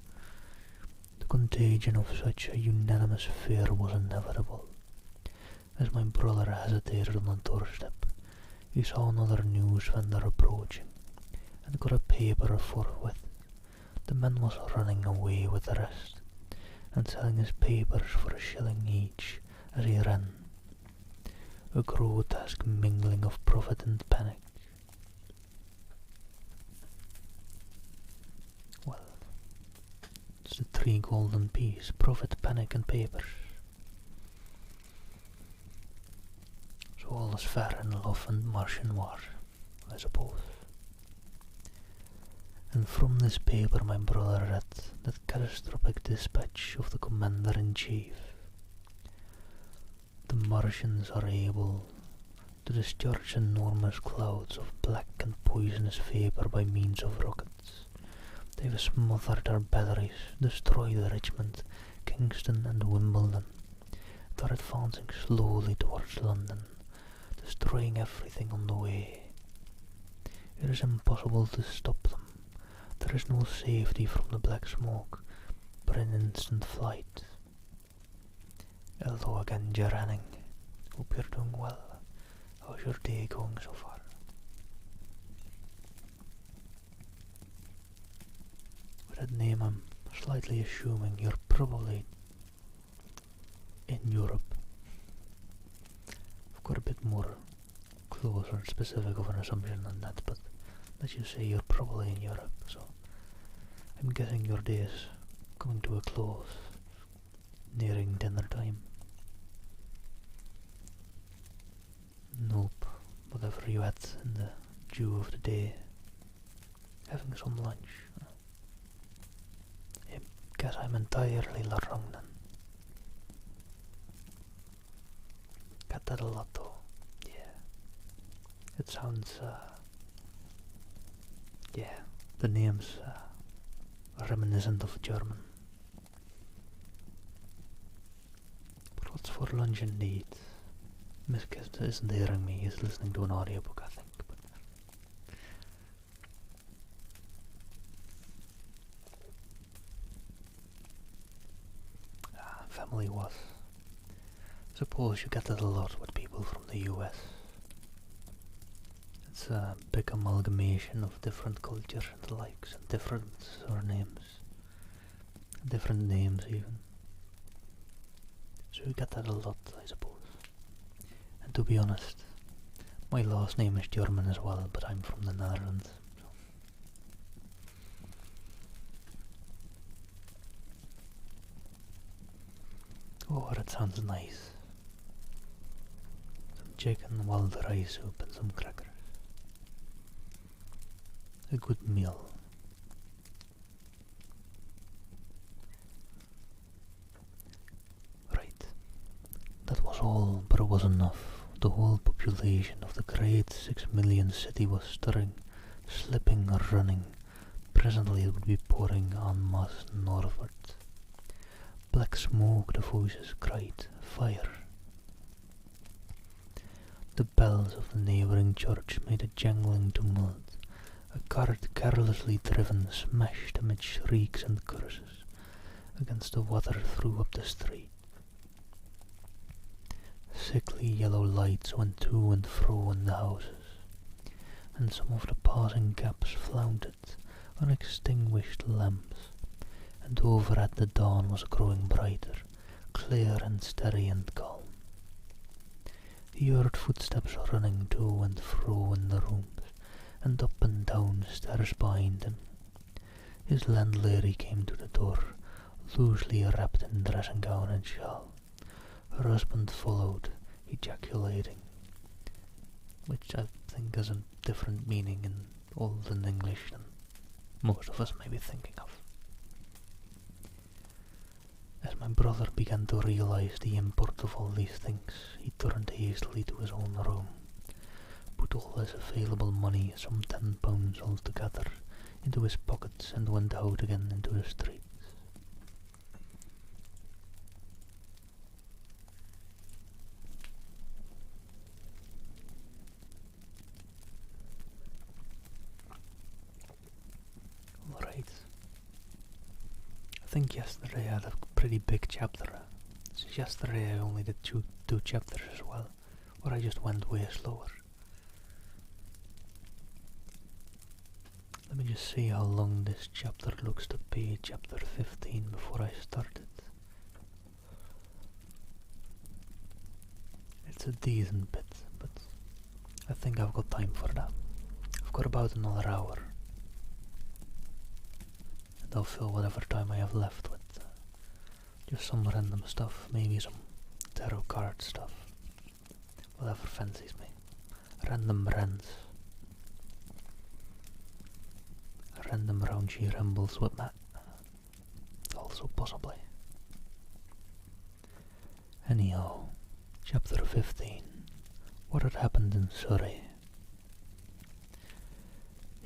The contagion of such a unanimous fear was inevitable. As my brother hesitated on the doorstep, he saw another news vendor approaching, and got a paper forthwith. The man was running away with the rest, and selling his papers for a shilling each as he ran. A grotesque mingling of profit and panic. Well, it's the three golden P's: profit, panic, and papers. So all is fair in love and Martian war, I suppose. And from this paper my brother read that catastrophic dispatch of the Commander-in-Chief. The Martians are able to discharge enormous clouds of black and poisonous vapor by means of rockets. They've smothered our batteries, destroyed Richmond, Kingston and Wimbledon. They're advancing slowly towards London, destroying everything on the way. It is impossible to stop them. There is no safety from the black smoke, but an instant flight. Hello again, Jer-Henning. Hope you're doing well. How's your day going so far? With that name, I'm slightly assuming you're probably in Europe. I've got a bit more closer and specific of an assumption than that, but let's just say you're probably in Europe, so I'm guessing your day is coming to a close, nearing dinner time. Nope, whatever you had in the dew of the day, having some lunch. I guess I'm entirely wrong then. Got that a lot though, yeah. It sounds, yeah, the name's reminiscent of German. But what's for lunch indeed? Miss Kist isn't hearing me, he's listening to an audiobook, I think. But family was. Suppose you get that a lot with people from the US. It's a big amalgamation of different cultures and the likes, and different surnames, different names even. So you get that a lot, I suppose. And to be honest, my last name is German as well, but I'm from the Netherlands. So. Oh, that sounds nice. Some chicken, wild rice soup and some crackers. A good meal. Right. That was all, but it was enough. The whole population of the great 6 million city was stirring, slipping or running. Presently it would be pouring en masse northward. Black smoke, the voices cried, fire. The bells of the neighbouring church made a jangling tumult. A cart carelessly driven smashed amid shrieks and curses against the water threw up the street. Sickly yellow lights went to and fro in the houses, and some of the passing cabs flaunted on extinguished lamps, and overhead the dawn was growing brighter, clear and steady and calm. He heard footsteps running to and fro in the rooms, and up and down stairs behind him. His landlady came to the door, loosely wrapped in dressing gown and shawl. Her husband followed, ejaculating, which I think has a different meaning in Olden English than most of us may be thinking of. As my brother began to realize the import of all these things, he turned hastily to his own room, put all his available money, some £10 altogether, into his pockets and went out again into the streets. Alright. I think yesterday I had a pretty big chapter. Since yesterday I only did two chapters as well, where I just went way slower. Let me just see how long this chapter looks to be, chapter 15, before I start it. It's a decent bit, but I think I've got time for that. I've got about another hour. And I'll fill whatever time I have left with just some random stuff, maybe some tarot card stuff. Whatever fancies me. Random rants. Random raunchy rambles with Matt. Also possibly. Anyhow, chapter 15. What had happened in Surrey.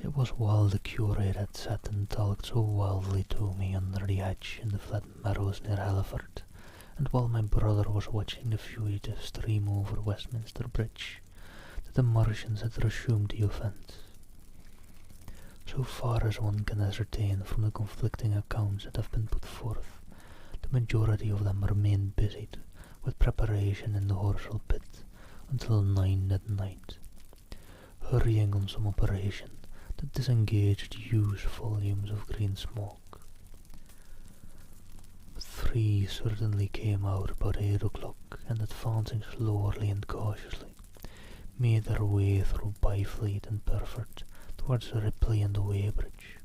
It was while the curate had sat and talked so wildly to me under the hedge in the flat meadows near Halliford, and while my brother was watching the fugitive stream over Westminster Bridge, that the Martians had resumed the offence. So far as one can ascertain from the conflicting accounts that have been put forth, the majority of them remained busied with preparation in the Horsell pit until 9 that night, hurrying on some operation that disengaged huge volumes of green smoke. But 3 certainly came out about 8 o'clock, and advancing slowly and cautiously, made their way through Byfleet and Perford towards the Ripley and the Weybridge,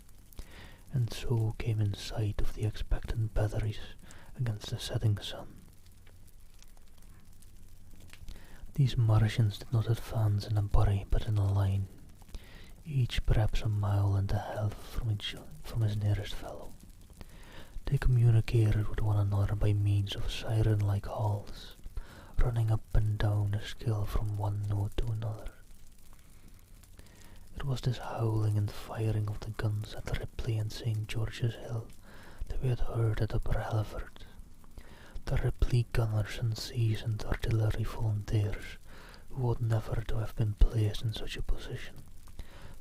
and so came in sight of the expectant batteries against the setting sun. These Martians did not advance in a body but in a line, each perhaps a mile and a half from his nearest fellow. They communicated with one another by means of siren-like howls, running up and down the scale from one note to another. It was this howling and firing of the guns at Ripley and St. George's Hill that we had heard at Upper Halliford. The Ripley gunners and seasoned artillery volunteers, who ought never to have been placed in such a position,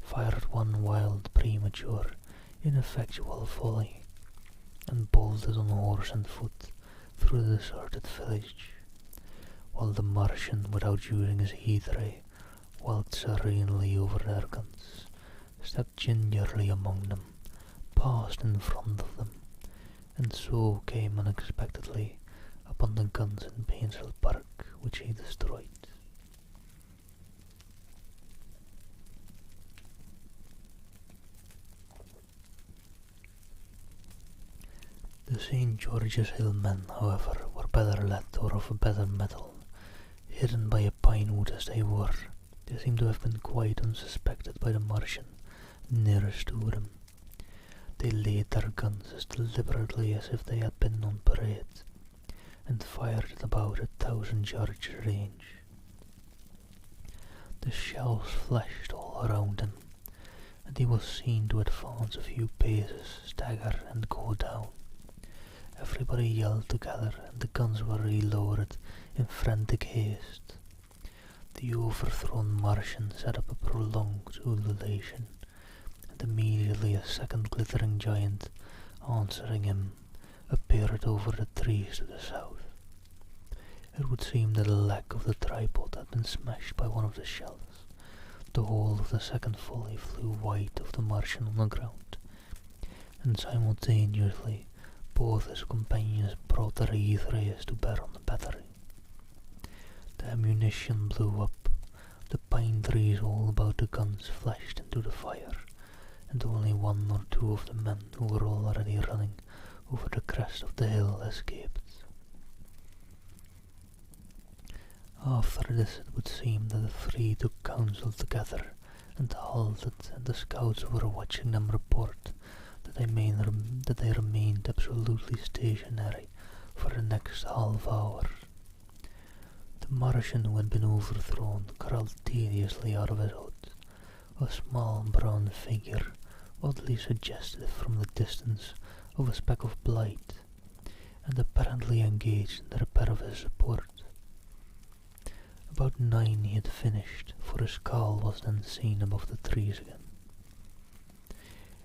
fired one wild, premature, ineffectual volley, and bolted on horse and foot through the deserted village, while the Martian, without using his heat ray, walked serenely over their guns, stepped gingerly among them, passed in front of them, and so came unexpectedly upon the guns in Painshill Park, which he destroyed. The St. George's Hill men, however, were better led or of a better mettle, hidden by a find as they were, they seemed to have been quite unsuspected by the Martian nearest to them. They laid their guns as deliberately as if they had been on parade, and fired at about 1,000 yards range. The shells flashed all around him, and he was seen to advance a few paces, stagger, and go down. Everybody yelled together, and the guns were reloaded in frantic haste. The overthrown Martian set up a prolonged ululation, and immediately a second glittering giant, answering him, appeared over the trees to the south. It would seem that a leg of the tripod had been smashed by one of the shells. The whole of the second volley flew wide of the Martian on the ground, and simultaneously both his companions brought their rays to bear on the battery. The ammunition blew up, the pine trees all about the guns flashed into the fire, and only one or two of the men who were already running over the crest of the hill escaped. After this it would seem that the three took counsel together and halted, and the scouts who were watching them report that they remained absolutely stationary for the next half hour. The Martian who had been overthrown crawled tediously out of his hut, a small brown figure, oddly suggestive from the distance of a speck of blight, and apparently engaged in the repair of his support. About 9 he had finished, for his skull was then seen above the trees again.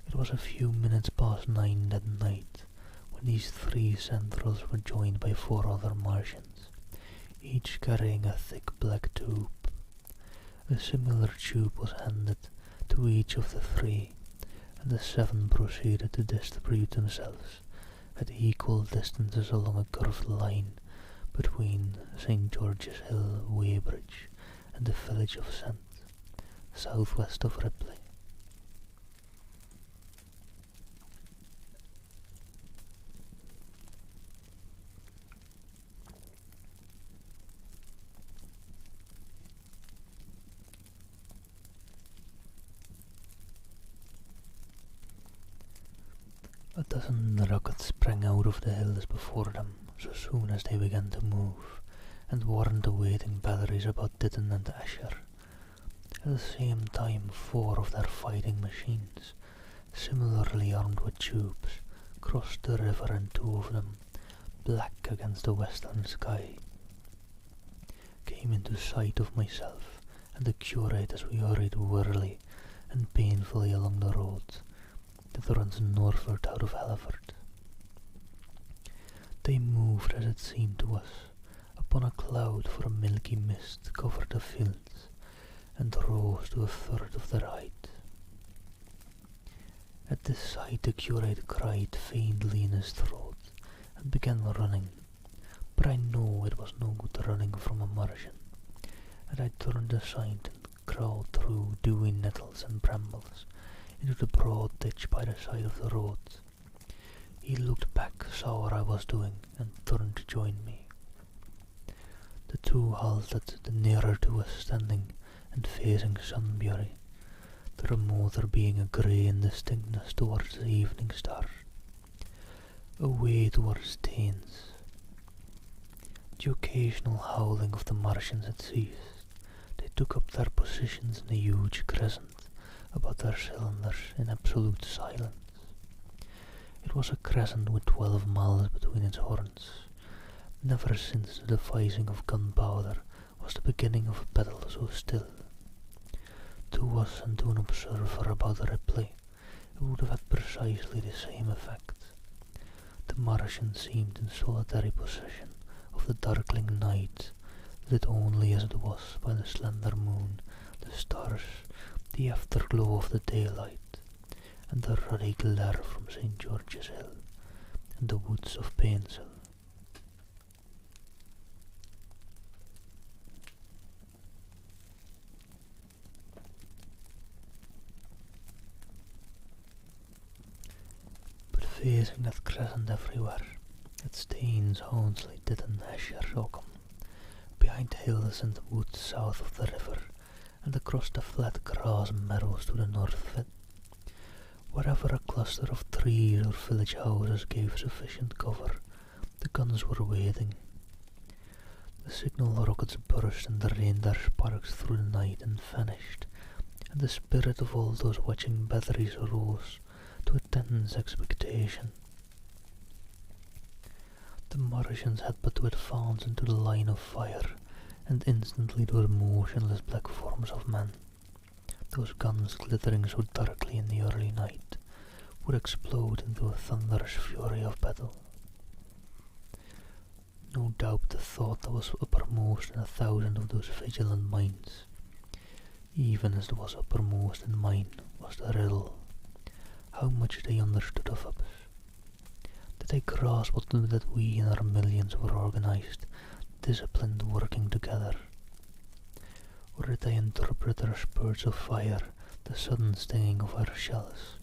It was a few minutes past 9 that night when these 3 Centrals were joined by 4 other Martians, each carrying a thick black tube. A similar tube was handed to each of the 3, and the 7 proceeded to distribute themselves at equal distances along a curved line between St. George's Hill, Weybridge, and the village of St, southwest of Ripley. A dozen rockets sprang out of the hills before them so soon as they began to move, and warned the waiting batteries about Ditton and Asher. At the same time 4 of their fighting machines, similarly armed with tubes, crossed the river, and 2 of them, black against the western sky, came into sight of myself and the curate as we hurried wearily and painfully along the road that runs northward out of Halliford. They moved, as it seemed to us, upon a cloud, for a milky mist covered the fields and rose to a third of their height. At this sight the curate cried faintly in his throat and began running, but I know it was no good running from a Martian, and I turned aside and crawled through dewy nettles and brambles into the broad ditch by the side of the road. He looked back, saw what I was doing, and turned to join me. The 2 halted, the nearer to us standing and facing Sunbury, the remoter being a grey indistinctness towards the evening star. Away towards Thames. The occasional howling of the Martians had ceased. They took up their positions in a huge crescent about their cylinders in absolute silence. It was a crescent with 12 miles between its horns. Never since the devising of gunpowder was the beginning of a battle so still. To us and to an observer about Ripley, it would have had precisely the same effect. The Martian seemed in solitary possession of the darkling night, lit only as it was by the slender moon, the stars, the afterglow of the daylight, and the ruddy glare from St. George's Hill and the woods of Painshill. But facing that crescent everywhere, at Staines, Hounslow, Ditton, Esher, Oakham, behind behind hills and woods south of the river, and across the flat grass meadows to the north of it. Wherever a cluster of trees or village houses gave sufficient cover, the guns were waiting. The signal rockets burst and rained their sparks through the night and vanished, and the spirit of all those watching batteries rose to a tense expectation. The Martians had but to advance into the line of fire, and instantly those motionless black forms of men, those guns glittering so darkly in the early night, would explode into a thunderous fury of battle. No doubt the thought that was uppermost in 1,000 of those vigilant minds, even as it was uppermost in mine, was the riddle: how much they understood of us. Did they grasp that we and our millions were organized, disciplined, working together? Or did they interpret our spurts of fire, the sudden stinging of our shells,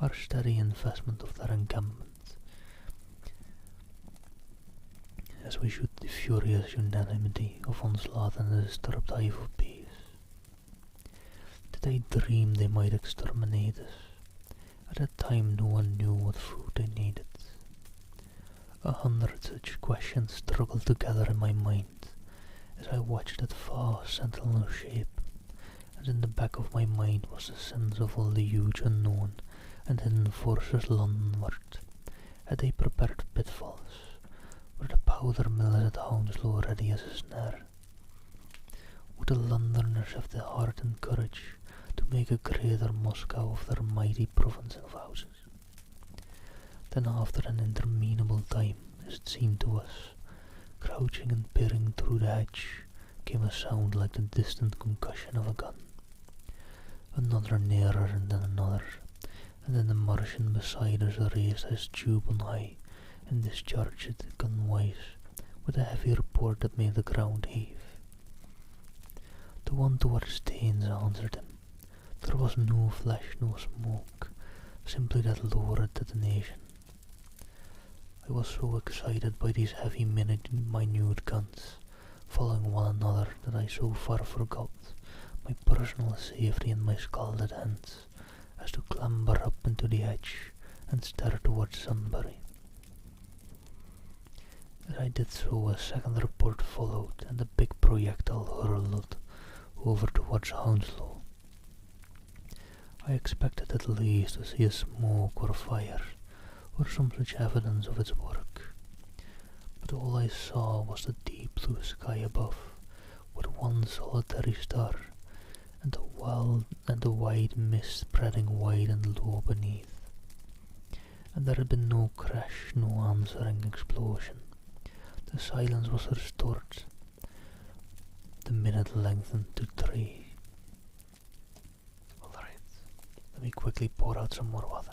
our steady investment of their encampment, as we shoot the furious unanimity of onslaught and the disturbed hive of peace? Did they dream they might exterminate us? At that time no one knew what food they needed. 100 such questions struggled together in my mind as I watched that vast sentinel shape, and in the back of my mind was the sense of all the huge unknown and hidden forces Londonward. Had they prepared pitfalls? Were the powder mills at Hounslow ready as a snare? Would the Londoners have the heart and courage to make a greater Moscow of their mighty province of houses? Then after an interminable time, as it seemed to us, crouching and peering through the hedge, came a sound like the distant concussion of a gun. Another nearer and then another, and then the Martian beside us raised his tube on high and discharged it gunwise with a heavy report that made the ground heave. The one towards Staines answered him. There was no flash, no smoke, simply that lurid detonation. I was so excited by these heavy minute guns, following one another, that I so far forgot my personal safety and my scalded hands as to clamber up into the hedge and stare towards Sunbury. As I did so, a second report followed, and the big projectile hurled over towards Hounslow. I expected at least to see a smoke or fire, or some such evidence of its work, but all I saw was the deep blue sky above, with one solitary star, and the wide mist spreading wide and low beneath. And there had been no crash, no answering explosion. The silence was restored. The minute lengthened to 3. Alright, let me quickly pour out some more water.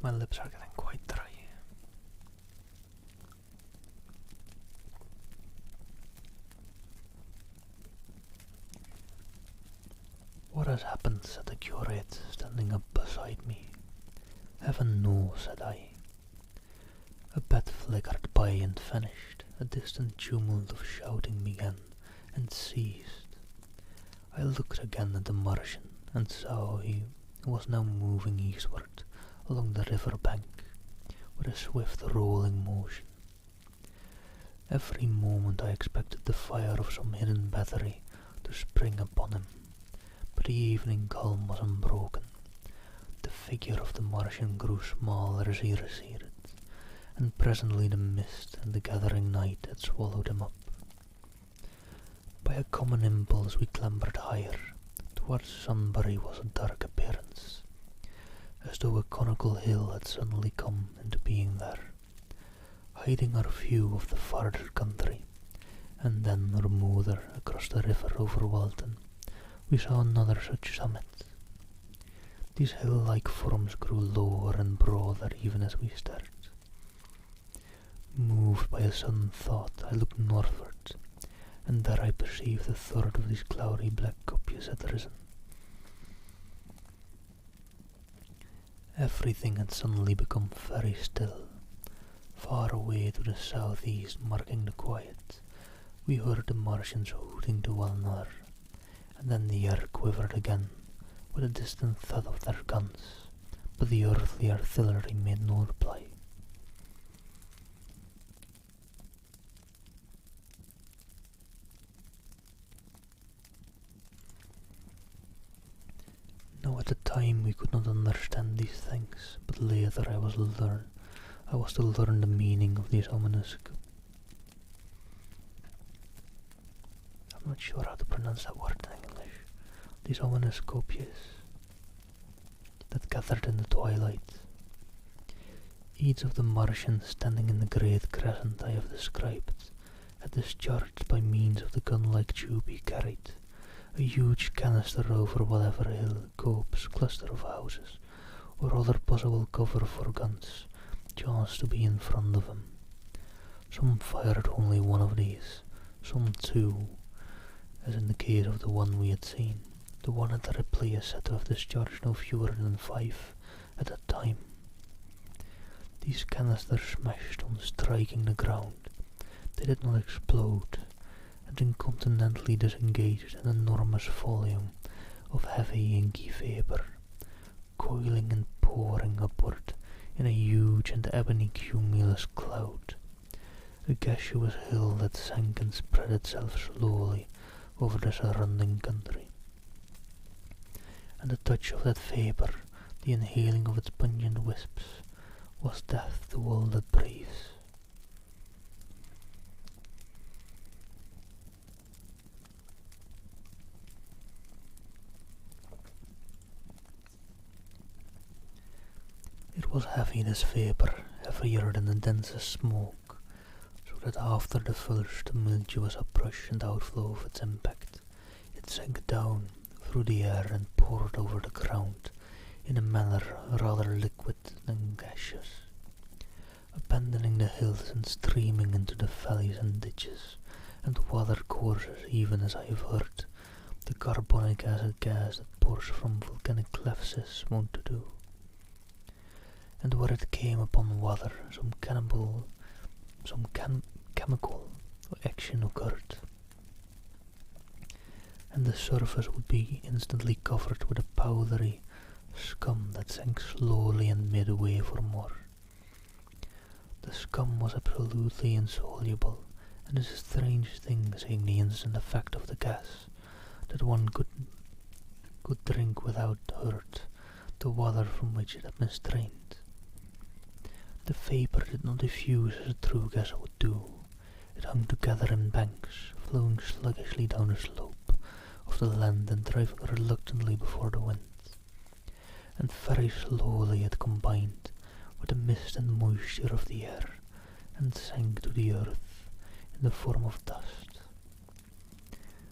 My lips are getting quite dry. What has happened? Said the curate, standing up beside me. Heaven knows, said I. A bat flickered by and vanished. A distant tumult of shouting began and ceased. I looked again at the Martian and saw he was now moving eastward along the river bank with a swift rolling motion. Every moment I expected the fire of some hidden battery to spring upon him, but the evening calm was unbroken. The figure of the Martian grew smaller as he receded, and presently the mist and the gathering night had swallowed him up. By a common impulse we clambered higher. Towards Sunbury was a dark appearance, as though a conical hill had suddenly come into being there, hiding our view of the farther country, and then remoter across the river over Walton we saw another such summit. These hill-like forms grew lower and broader even as we stared. Moved by a sudden thought, I looked northward, and there I perceived a third of these cloudy black kopjes had risen. Everything had suddenly become very still. Far away to the southeast, marking the quiet, we heard the Martians hooting to one another, and then the air quivered again with a distant thud of their guns, but the earthly artillery made no reply. Now at the time we could not understand these things, but later I was to learn the meaning of these ominous... I'm not sure how to pronounce that word in English. These ominous kopjes that gathered in the twilight. Each of the Martians standing in the great crescent I have described had discharged by means of the gun-like tube he carried a huge canister over whatever hill, copse, cluster of houses, or other possible cover for guns chanced to be in front of him. Some fired only one of these, some two, as in the case of the one we had seen. The one at the Ripley is said to have discharged no fewer than 5 at a time. These canisters smashed on striking the ground. They did not explode, and incontinently disengaged an enormous volume of heavy inky vapour, coiling and pouring upward in a huge and ebony cumulus cloud, a gaseous hill that sank and spread itself slowly over the surrounding country. And the touch of that vapour, the inhaling of its pungent wisps, was death to all that breathes. It was heavy, this vapour, heavier than the densest smoke, so that after the first tumultuous uprush and outflow of its impact, it sank down through the air and poured over the ground in a manner rather liquid than gaseous, abandoning the hills and streaming into the valleys and ditches and water courses, even as I have heard the carbonic acid gas that pours from volcanic clefts is wont to do. And where it came upon water, some chemical action occurred, and the surface would be instantly covered with a powdery scum that sank slowly and made way for more. The scum was absolutely insoluble, and is a strange thing, seeing the instant effect of the gas, that one could drink without hurt the water from which it had been strained. The vapour did not diffuse as a true gas would do. It hung together in banks, flowing sluggishly down the slope of the land and driving reluctantly before the wind. And very slowly it combined with the mist and moisture of the air, and sank to the earth in the form of dust.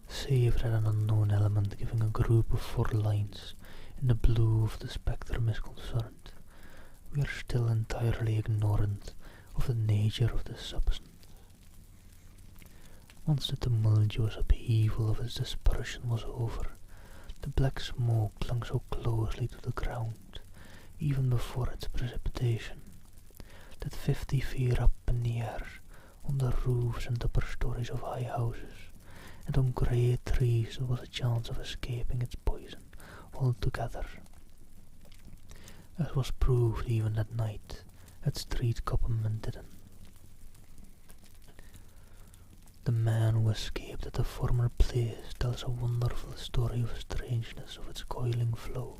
Save that an unknown element giving a group of 4 lines in the blue of the spectrum is concerned, we are still entirely ignorant of the nature of this substance. Once the tumultuous upheaval of its dispersion was over, the black smoke clung so closely to the ground, even before its precipitation, that 50 feet up in the air, on the roofs and upper stories of high houses, and on great trees, there was a chance of escaping its poison altogether, as was proved even that night at Street Cobham and Didden. The man who escaped at the former place tells a wonderful story of strangeness of its coiling flow,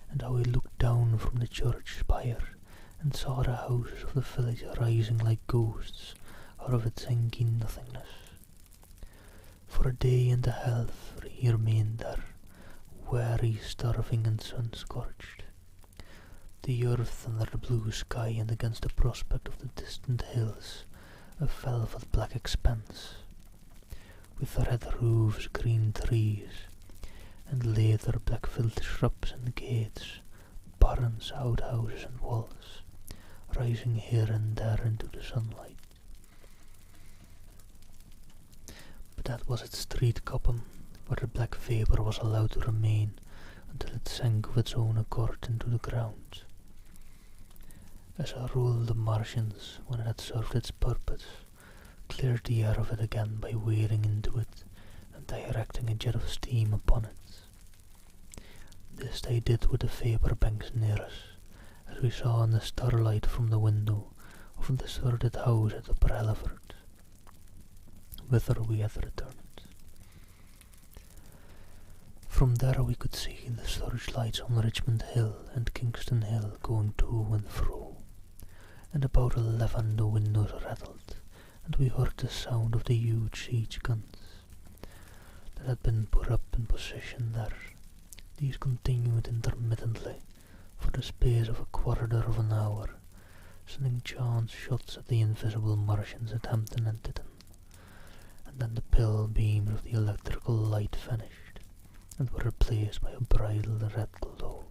and how he looked down from the church spire and saw the houses of the village rising like ghosts out of its inky nothingness. For a day and a half he remained there, weary, starving and sun-scorched. The earth under the blue sky and against the prospect of the distant hills, a velvet black expanse, with red roofs, green trees, and later black-filled shrubs and gates, barns, outhouses and walls, rising here and there into the sunlight. But that was its street Cobham, where the black vapour was allowed to remain until it sank of its own accord into the ground. As a rule, the Martians, when it had served its purpose, cleared the air of it again by wading into it and directing a jet of steam upon it. This they did with the vapour banks near us, as we saw in the starlight from the window of the deserted house at Upper Halliford, whither we had returned. From there we could see the searchlights on Richmond Hill and Kingston Hill going to and fro, and about 11 the windows rattled, and we heard the sound of the huge siege guns that had been put up in position there. These continued intermittently for the space of a quarter of an hour, sending chance shots at the invisible Martians at Hampton and Ditton, and then the pale beams of the electrical light vanished and were replaced by a bridal red glow.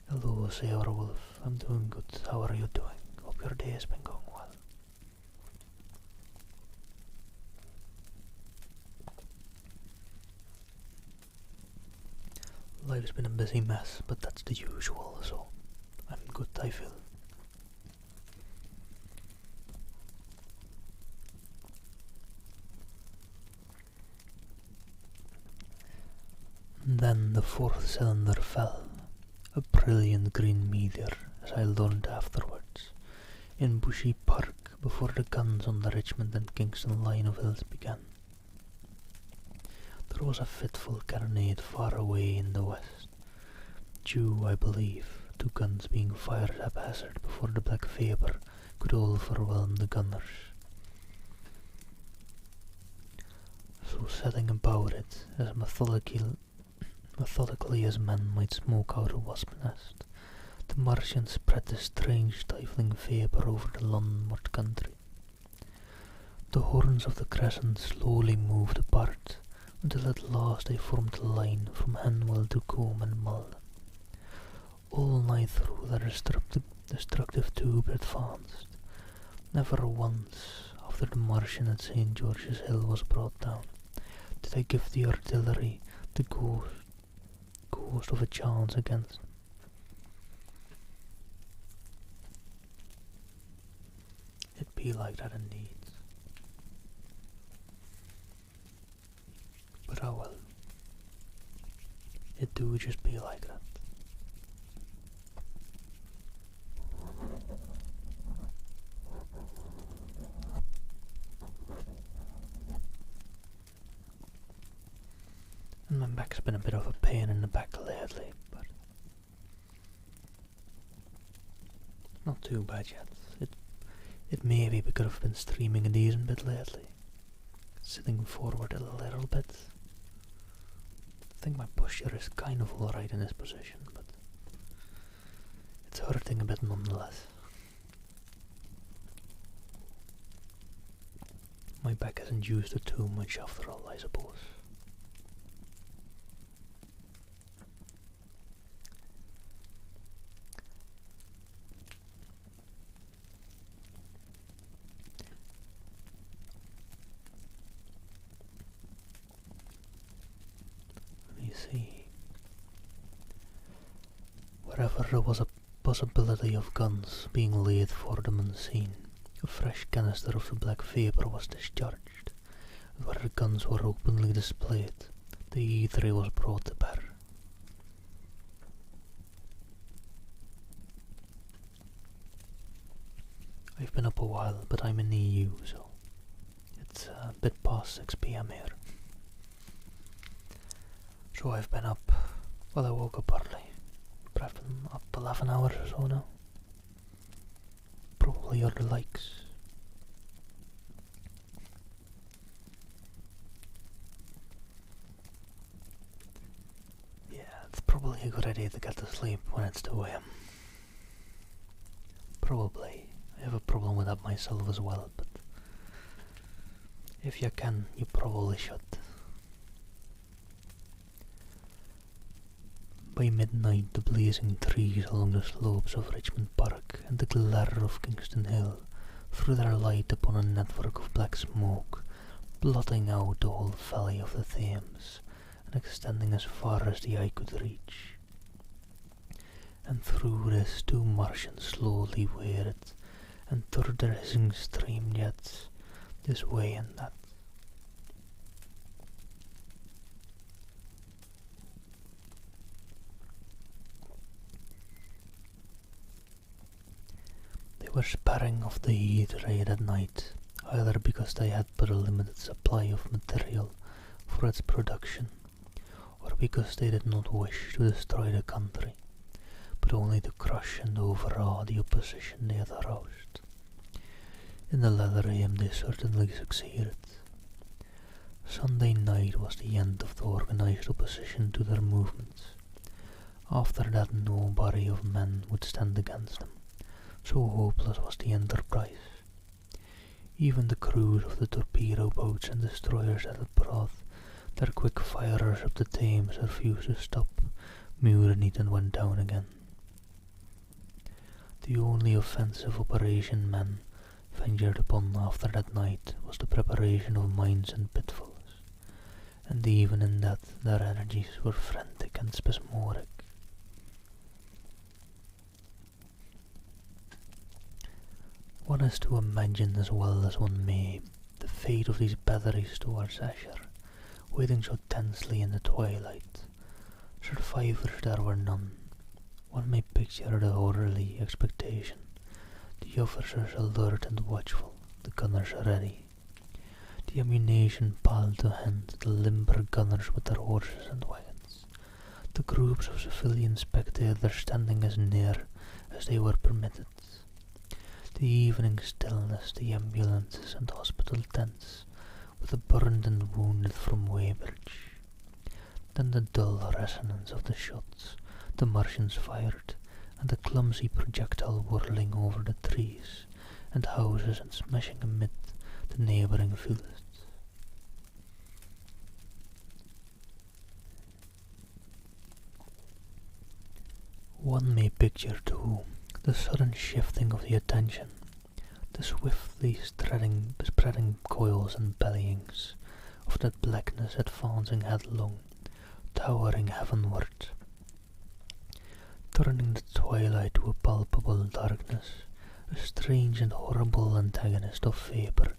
Hello, Sailor Wolf. I'm doing good. How are you doing? Hope your day has been going well. Life's been a busy mess, but that's the usual, so I'm good, I feel. And then the fourth cylinder fell, a brilliant green meteor, as I learned afterwards, in Bushy Park before the guns on the Richmond and Kingston line of hills began. There was a fitful cannonade far away in the west, due, I believe, to guns being fired haphazard before the black vapour could overwhelm the gunners. So setting about it as methodically as men might smoke out a wasp nest, the Martians spread the strange stifling vapour over the landward country. The horns of the crescent slowly moved apart, until at last they formed a line from Henwell to Combe and Mull. All night through the destructive tube advanced. Never once, after the Martian at St. George's Hill was brought down, did I give the artillery the ghost of a chance against them. It be like that indeed. But oh well, it do just be like that. And my back's been a bit of a pain in the back lately, but not too bad yet. It may be because I've been streaming a decent bit lately, sitting forward a little bit. I think my posture is kind of alright in this position, but it's hurting a bit nonetheless. My back hasn't used it too much after all, I suppose. See, wherever there was a possibility of guns being laid for them unseen, a fresh canister of the black vapour was discharged, and where the guns were openly displayed, the E3 was brought to bear. I've been up a while, but I'm in the EU, so it's a bit past 6 PM here. So I've been up, well, I woke up early, perhaps I'm up 11 hours or so now. Probably other likes. Yeah, it's probably a good idea to get to sleep when it's 2 AM. Probably. I have a problem with that myself as well, but if you can, you probably should. By midnight the blazing trees along the slopes of Richmond Park and the glare of Kingston Hill threw their light upon a network of black smoke, blotting out the whole valley of the Thames and extending as far as the eye could reach. And through this 2 Martians slowly waded, and through their hissing stream jets, this way and that. They were sparing of the heat ray at night, either because they had but a limited supply of material for its production, or because they did not wish to destroy the country, but only to crush and overawe the opposition they had aroused. In the latter aim they certainly succeeded. Sunday night was the end of the organized opposition to their movements. After that no body of men would stand against them, so hopeless was the enterprise. Even the crews of the torpedo boats and destroyers that had brought their quick firers up the Thames refused to stop, mutinied and went down again. The only offensive operation men ventured upon after that night was the preparation of mines and pitfalls, and even in that their energies were frantic and spasmodic. One is to imagine as well as one may the fate of these batteries towards Esher, waiting so tensely in the twilight. Survivors there were none. One may picture the orderly expectation, the officers alert and watchful, the gunners ready, the ammunition piled to hand, the limber gunners with their horses and wagons, the groups of civilian spectators standing as near as they were permitted, the evening stillness, the ambulances and hospital tents, with the burned and wounded from Weybridge, then the dull resonance of the shots the Martians fired, and the clumsy projectile whirling over the trees and houses and smashing amid the neighbouring fields. One may picture too the sudden shifting of the attention, the swiftly spreading coils and bellyings of that blackness advancing headlong, towering heavenward, turning the twilight to a palpable darkness, a strange and horrible antagonist of vapour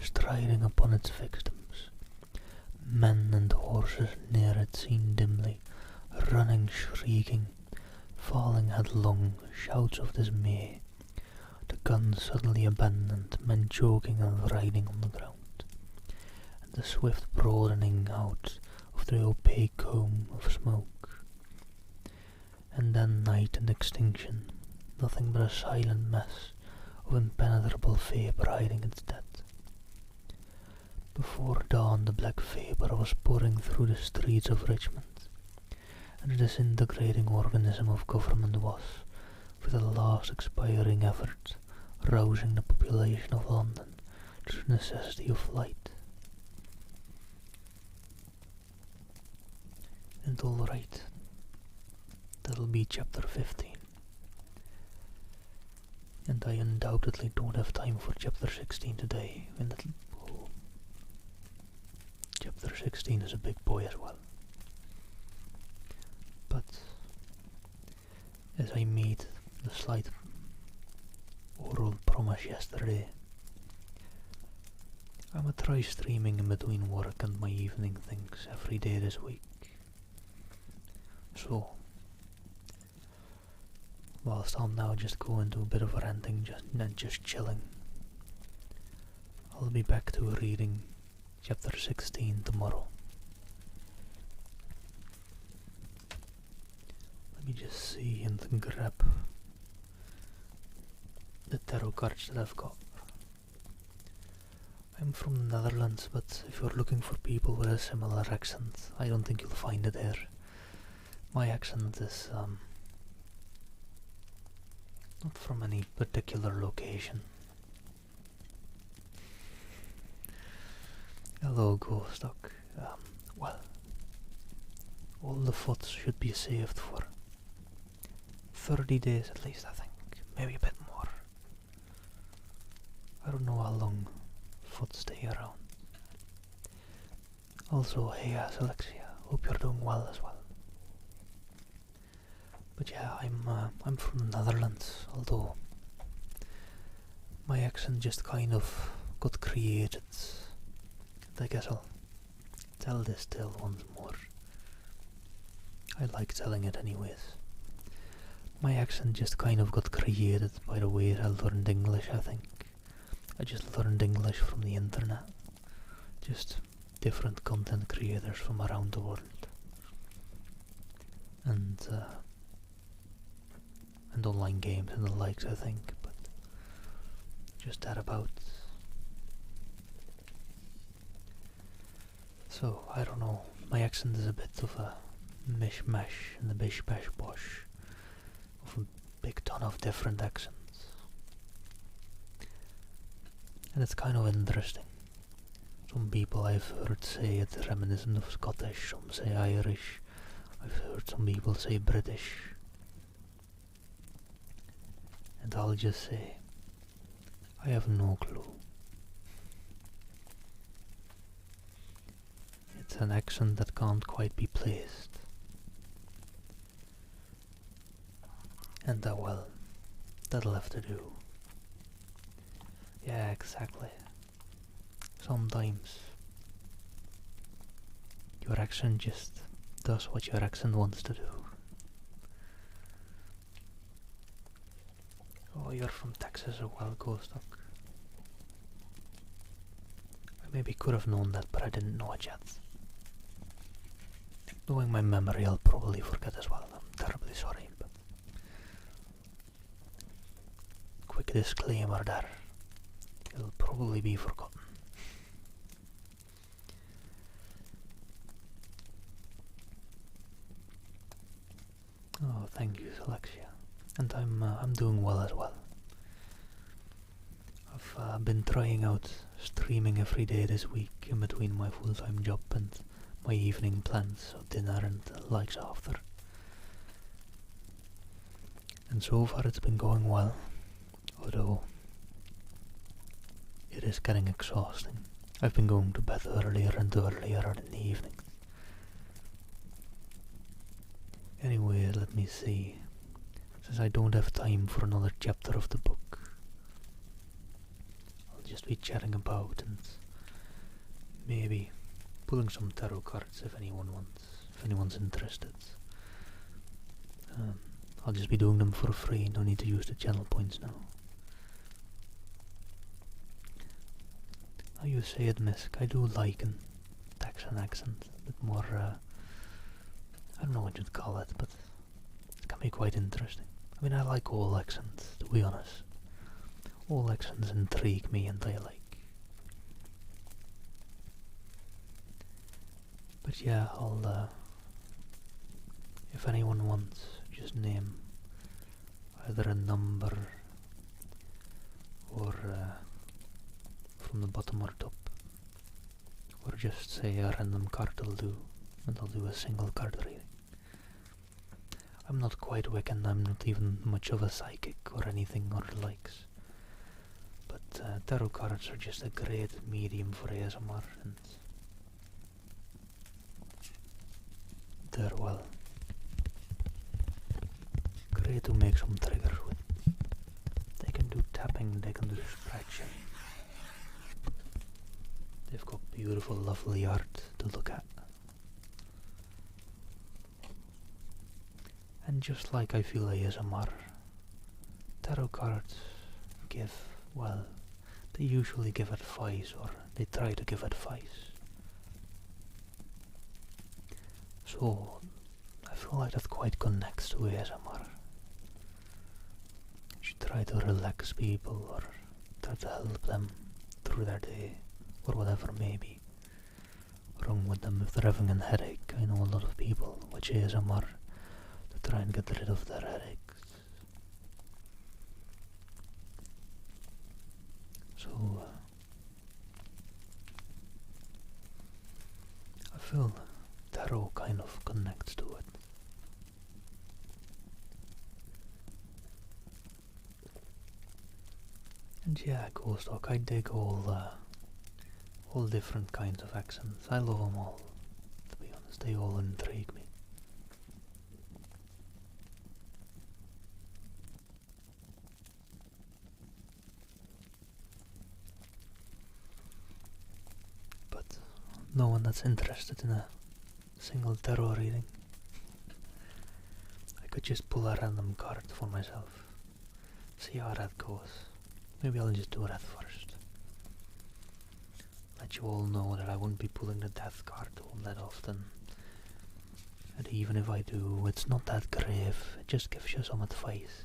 striding upon its victims. Men and horses near it seen dimly, running, shrieking, falling headlong, shouts of dismay, the guns suddenly abandoned, men choking and writhing on the ground, and the swift broadening out of the opaque cone of smoke. And then night and extinction, nothing but a silent mass of impenetrable vapour hiding its dead. Before dawn the black vapour was pouring through the streets of Richmond, and the disintegrating organism of government was, with a last expiring effort, rousing the population of London to the necessity of flight. And all right. That'll be chapter 15. And I undoubtedly don't have time for chapter 16 today. Chapter 16 is a big boy as well. But as I made the slight oral promise yesterday, I'ma try streaming in between work and my evening things every day this week. So whilst I'll now just go into a bit of ranting and just chilling, I'll be back to reading chapter 16 tomorrow. Let me just see and grab the tarot cards that I've got. I'm from the Netherlands, but if you're looking for people with a similar accent, I don't think you'll find it there. My accent is not from any particular location. Hello, Ghostock. Well, all the FUDs should be saved for 30 days at least, I think. Maybe a bit more. I don't know how long FUDs stay around. Also, hey Alexia, hope you're doing well as well. But yeah, I'm from the Netherlands, although my accent just kind of got created. And I guess I'll tell this tale once more. I like telling it anyways. My accent just kind of got created by the way I learned English, I think. I just learned English from the internet. Just different content creators from around the world. And online games and the likes, I think, but just that about. So, I don't know, my accent is a bit of a mishmash and a bish bash bosh of a big ton of different accents. And it's kind of interesting. Some people I've heard say it's reminiscent of Scottish, some say Irish, I've heard some people say British. And I'll just say, I have no clue. It's an accent that can't quite be placed. And well, that'll have to do. Yeah, exactly. Sometimes your accent just does what your accent wants to do. Oh, you're from Texas as well, Ghost Duck. I maybe could have known that, but I didn't know it yet. Knowing my memory, I'll probably forget as well. I'm terribly sorry, but quick disclaimer there. It'll probably be forgotten. Oh, thank you, Alexia. And I'm doing well as well. I've been trying out streaming every day this week in between my full-time job and my evening plans of dinner and the likes after. And so far it's been going well, although it is getting exhausting. I've been going to bed earlier and earlier in the evening. Anyway, let me see. Since I don't have time for another chapter of the book, I'll just be chatting about and maybe pulling some tarot cards if anyone's interested. I'll just be doing them for free, no need to use the channel points now. Now you say it, Misk, I do like an Texan accent, a bit more, I don't know what you'd call it, but it can be quite interesting. I mean, I like all accents, to be honest. All accents intrigue me and I like. But yeah, I'll, if anyone wants, just name either a number or from the bottom or top, or just say a random card will do, and I'll do a single card reading. I'm not quite Wiccan, I'm not even much of a psychic or anything or the likes, but tarot cards are just a great medium for ASMR, and they're, well, great to make some triggers with. They can do tapping, they can do scratching. They've got beautiful, lovely art to look at. And just like I feel ASMR, tarot cards give, well, they usually give advice, or they try to give advice. So, I feel like that quite connects to ASMR. You should try to relax people, or try to help them through their day, or whatever may be wrong with them. If they're having a headache, I know a lot of people watch ASMR to try and get rid of their headaches. So, I feel tarot tarot kind of connects to it. And yeah, Ghost Talk, I dig all different kinds of accents. I love them all, to be honest. They all intrigue me. But no one that's interested in a single tarot reading. I could just pull a random card for myself. See how that goes. Maybe I'll just do that first. Let you all know that I won't be pulling the death card all that often. And even if I do, it's not that grave. It just gives you some advice.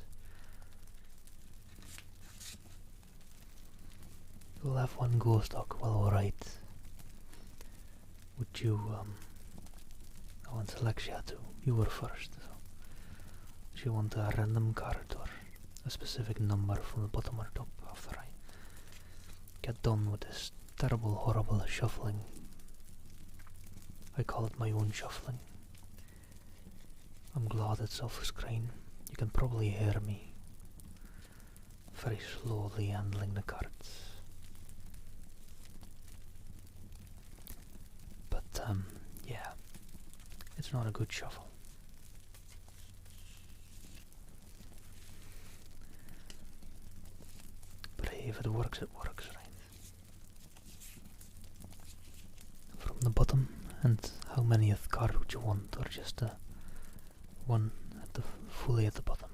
We'll have one ghost talk. Well, alright. Would you, I want Alexia too. You were first, so. Do you want a random card or a specific number from the bottom or top after I get done with this terrible, horrible shuffling? I call it my own shuffling. I'm glad it's off screen. You can probably hear me very slowly handling the cards. But yeah, it's not a good shuffle. But hey, if it works, right? From the bottom, and how many of the card would you want, or just the one at the fully at the bottom?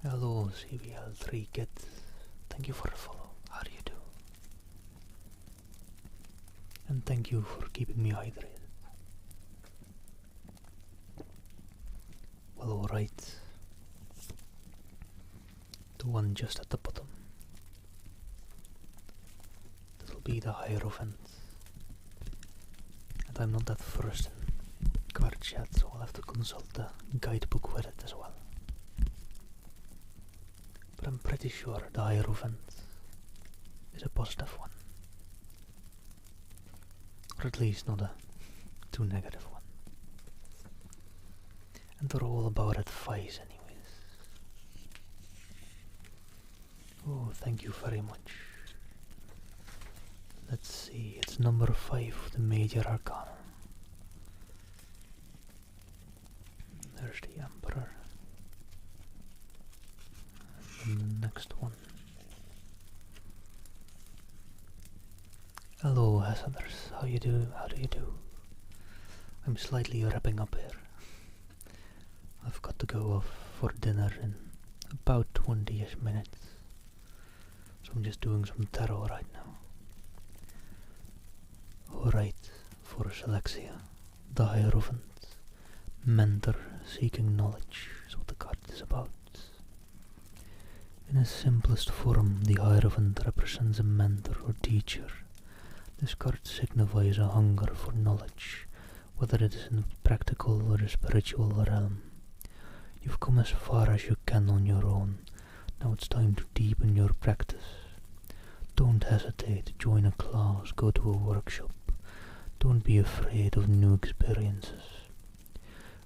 Hello CBL3 Kit, thank you for the follow. How do you do? And thank you for keeping me hydrated. Well, alright. The one just at the bottom. That'll be the Hierophant. And I'm not that versed in cards yet, so I'll have to consult the guidebook with it as well. But I'm pretty sure the Hierophant is a positive one. Or at least not a too negative one. And they're all about advice anyways. Oh, thank you very much. Let's see, it's number 5, the Major Arcana. There's the Emperor. And the next one. Hello, Hazarders. How do you do? I'm slightly wrapping up here. I've got to go off for dinner in about 20-ish minutes. So I'm just doing some tarot right now. Alright, for Alexia, the Hierophant, mentor seeking knowledge is what the card is about. In its simplest form, the Hierophant represents a mentor or teacher. This card signifies a hunger for knowledge, whether it is in the practical or the spiritual realm. You've come as far as you can on your own. Now it's time to deepen your practice. Don't hesitate, join a class, go to a workshop. Don't be afraid of new experiences.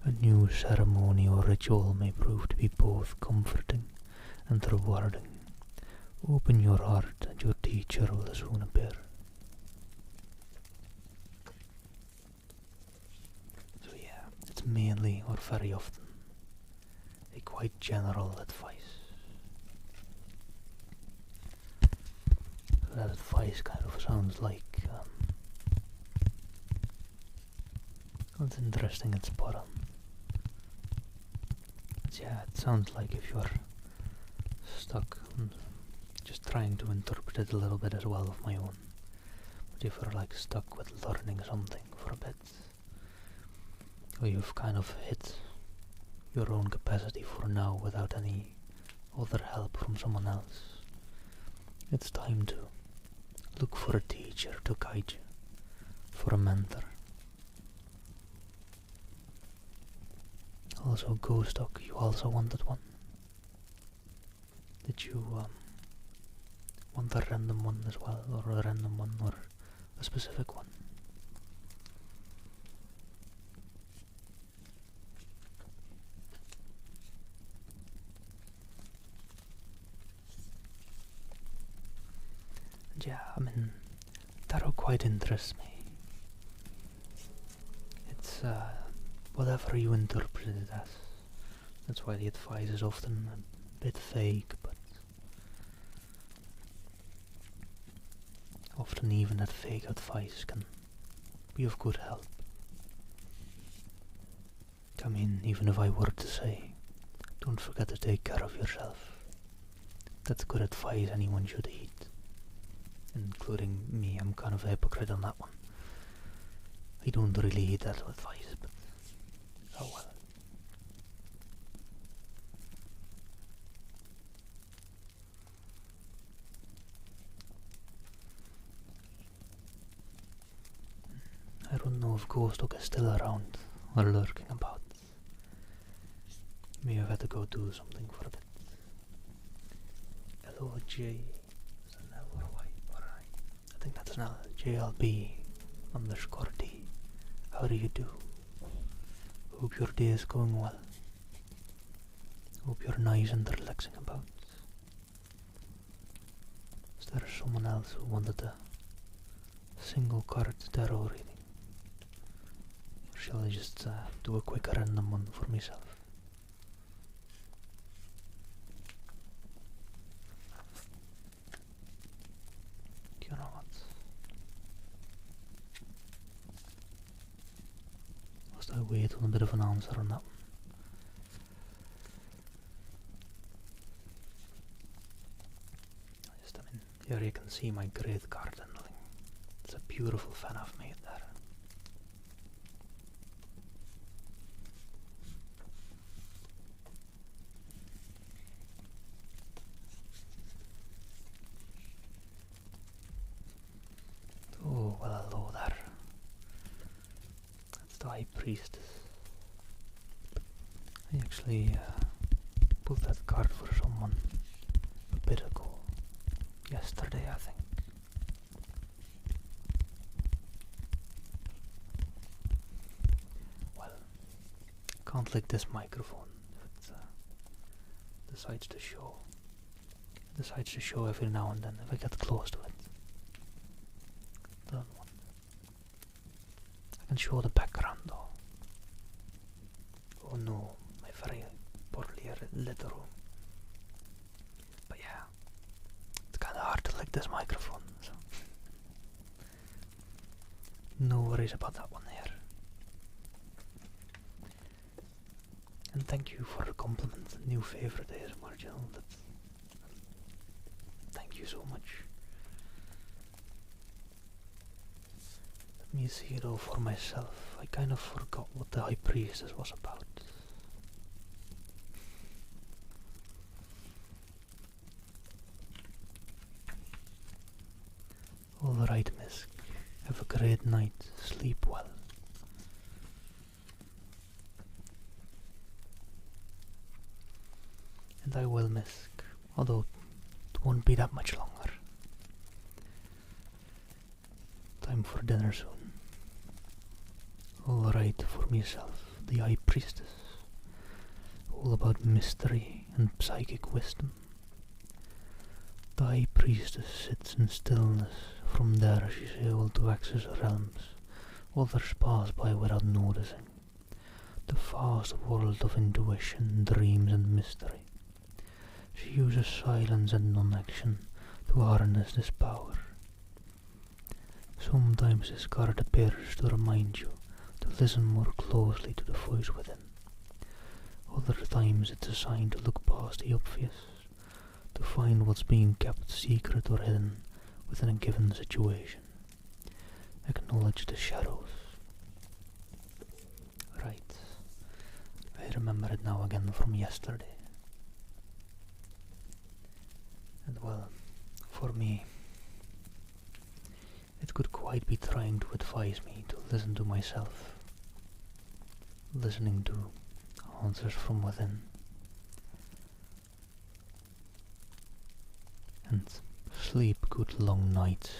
A new ceremony or ritual may prove to be both comforting and rewarding. Open your heart and your teacher will soon appear. So yeah, it's mainly or very often a quite general advice. So that advice kind of sounds like it's interesting, it's spot on. But yeah, it sounds like if you're stuck, just trying to interpret it a little bit as well of my own. But if you're like stuck with learning something for a bit, or you've kind of hit your own capacity for now without any other help from someone else, it's time to look for a teacher to guide you, for a mentor. Also, Ghost Dog, you also wanted one. Did you want a random one as well, or a random one, or a specific one? Yeah, I mean, tarot quite interests me. It's whatever you interpret it as. That's why the advice is often a bit vague, but often even that vague advice can be of good help. I mean, even if I were to say, don't forget to take care of yourself, that's good advice anyone should heed. Including me, I'm kind of a hypocrite on that one. I don't really heed that advice, but oh well. I don't know if Ghost Dog is still around or lurking about. Maybe I've had to go do something for a bit. Hello, J. Is that an L or a Y or an I? I think that's an L. JLB_D. How do you do? Hope your day is going well. Hope you're nice and relaxing about. Is there someone else who wanted a single card tarot reading? Or shall I just do a quick random one for myself? You know what? Must I wait on a bit of an answer on that one? Here you can see my great card handling. It's a beautiful fan I've made there. Oh, well, hello there. That's the High Priestess. I actually pulled that card for someone a bit ago. Yesterday, I think. Well, can't lick this microphone if it decides to show. It decides to show every now and then if I get close to it. Don't want. I can show the background though. Oh no, my very poorly lit room. But yeah. Hard to lick this microphone, so no worries about that one here. And thank you for the compliment, new favorite ASMR channel. Thank you so much. Let me see though for myself. I kind of forgot what the High Priestess was about. Alright, Misk. Have a great night. Sleep well. And I will, Misk. Although it won't be that much longer. Time for dinner soon. Alright for myself, the High Priestess. All about mystery and psychic wisdom. The High Priestess sits in stillness. From there she's able to access realms others pass by without noticing. The vast world of intuition, dreams and mystery. She uses silence and non-action to harness this power. Sometimes this card appears to remind you to listen more closely to the voice within. Other times it's a sign to look past the obvious, to find what's being kept secret or hidden within a given situation. Acknowledge the shadows. Right. I remember it now again from yesterday. And well, for me, it could quite be trying to advise me to listen to myself, listening to answers from within, and sleep good long nights,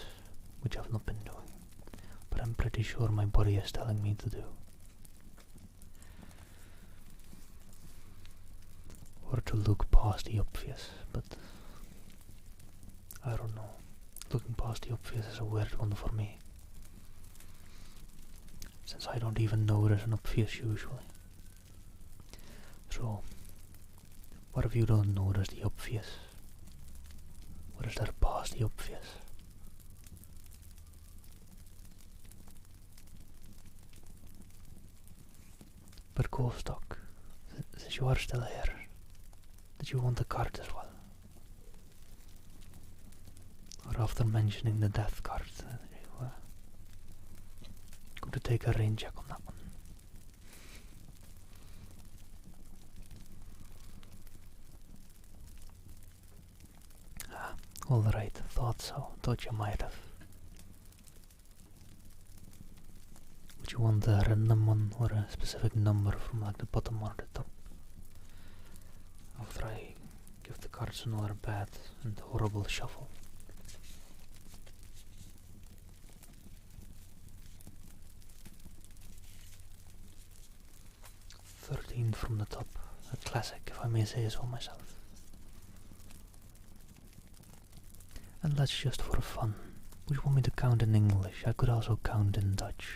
which I've not been doing, but I'm pretty sure my body is telling me to do. Or to look past the obvious, but I don't know. Looking past the obvious is a weird one for me, since I don't even know there's an obvious usually. So, what if you don't know there's the obvious? What is there past the obvious? But Gostock, since you are still here, did you want the card as well? Or after mentioning the death card, you going to take a rain check on that one? Alright, thought so. Thought you might have. Would you want a random one or a specific number from like the bottom or the top? After I give the cards another bad and horrible shuffle. 13 from the top. A classic, if I may say so myself. And let's just for fun. Would you want me to count in English? I could also count in Dutch.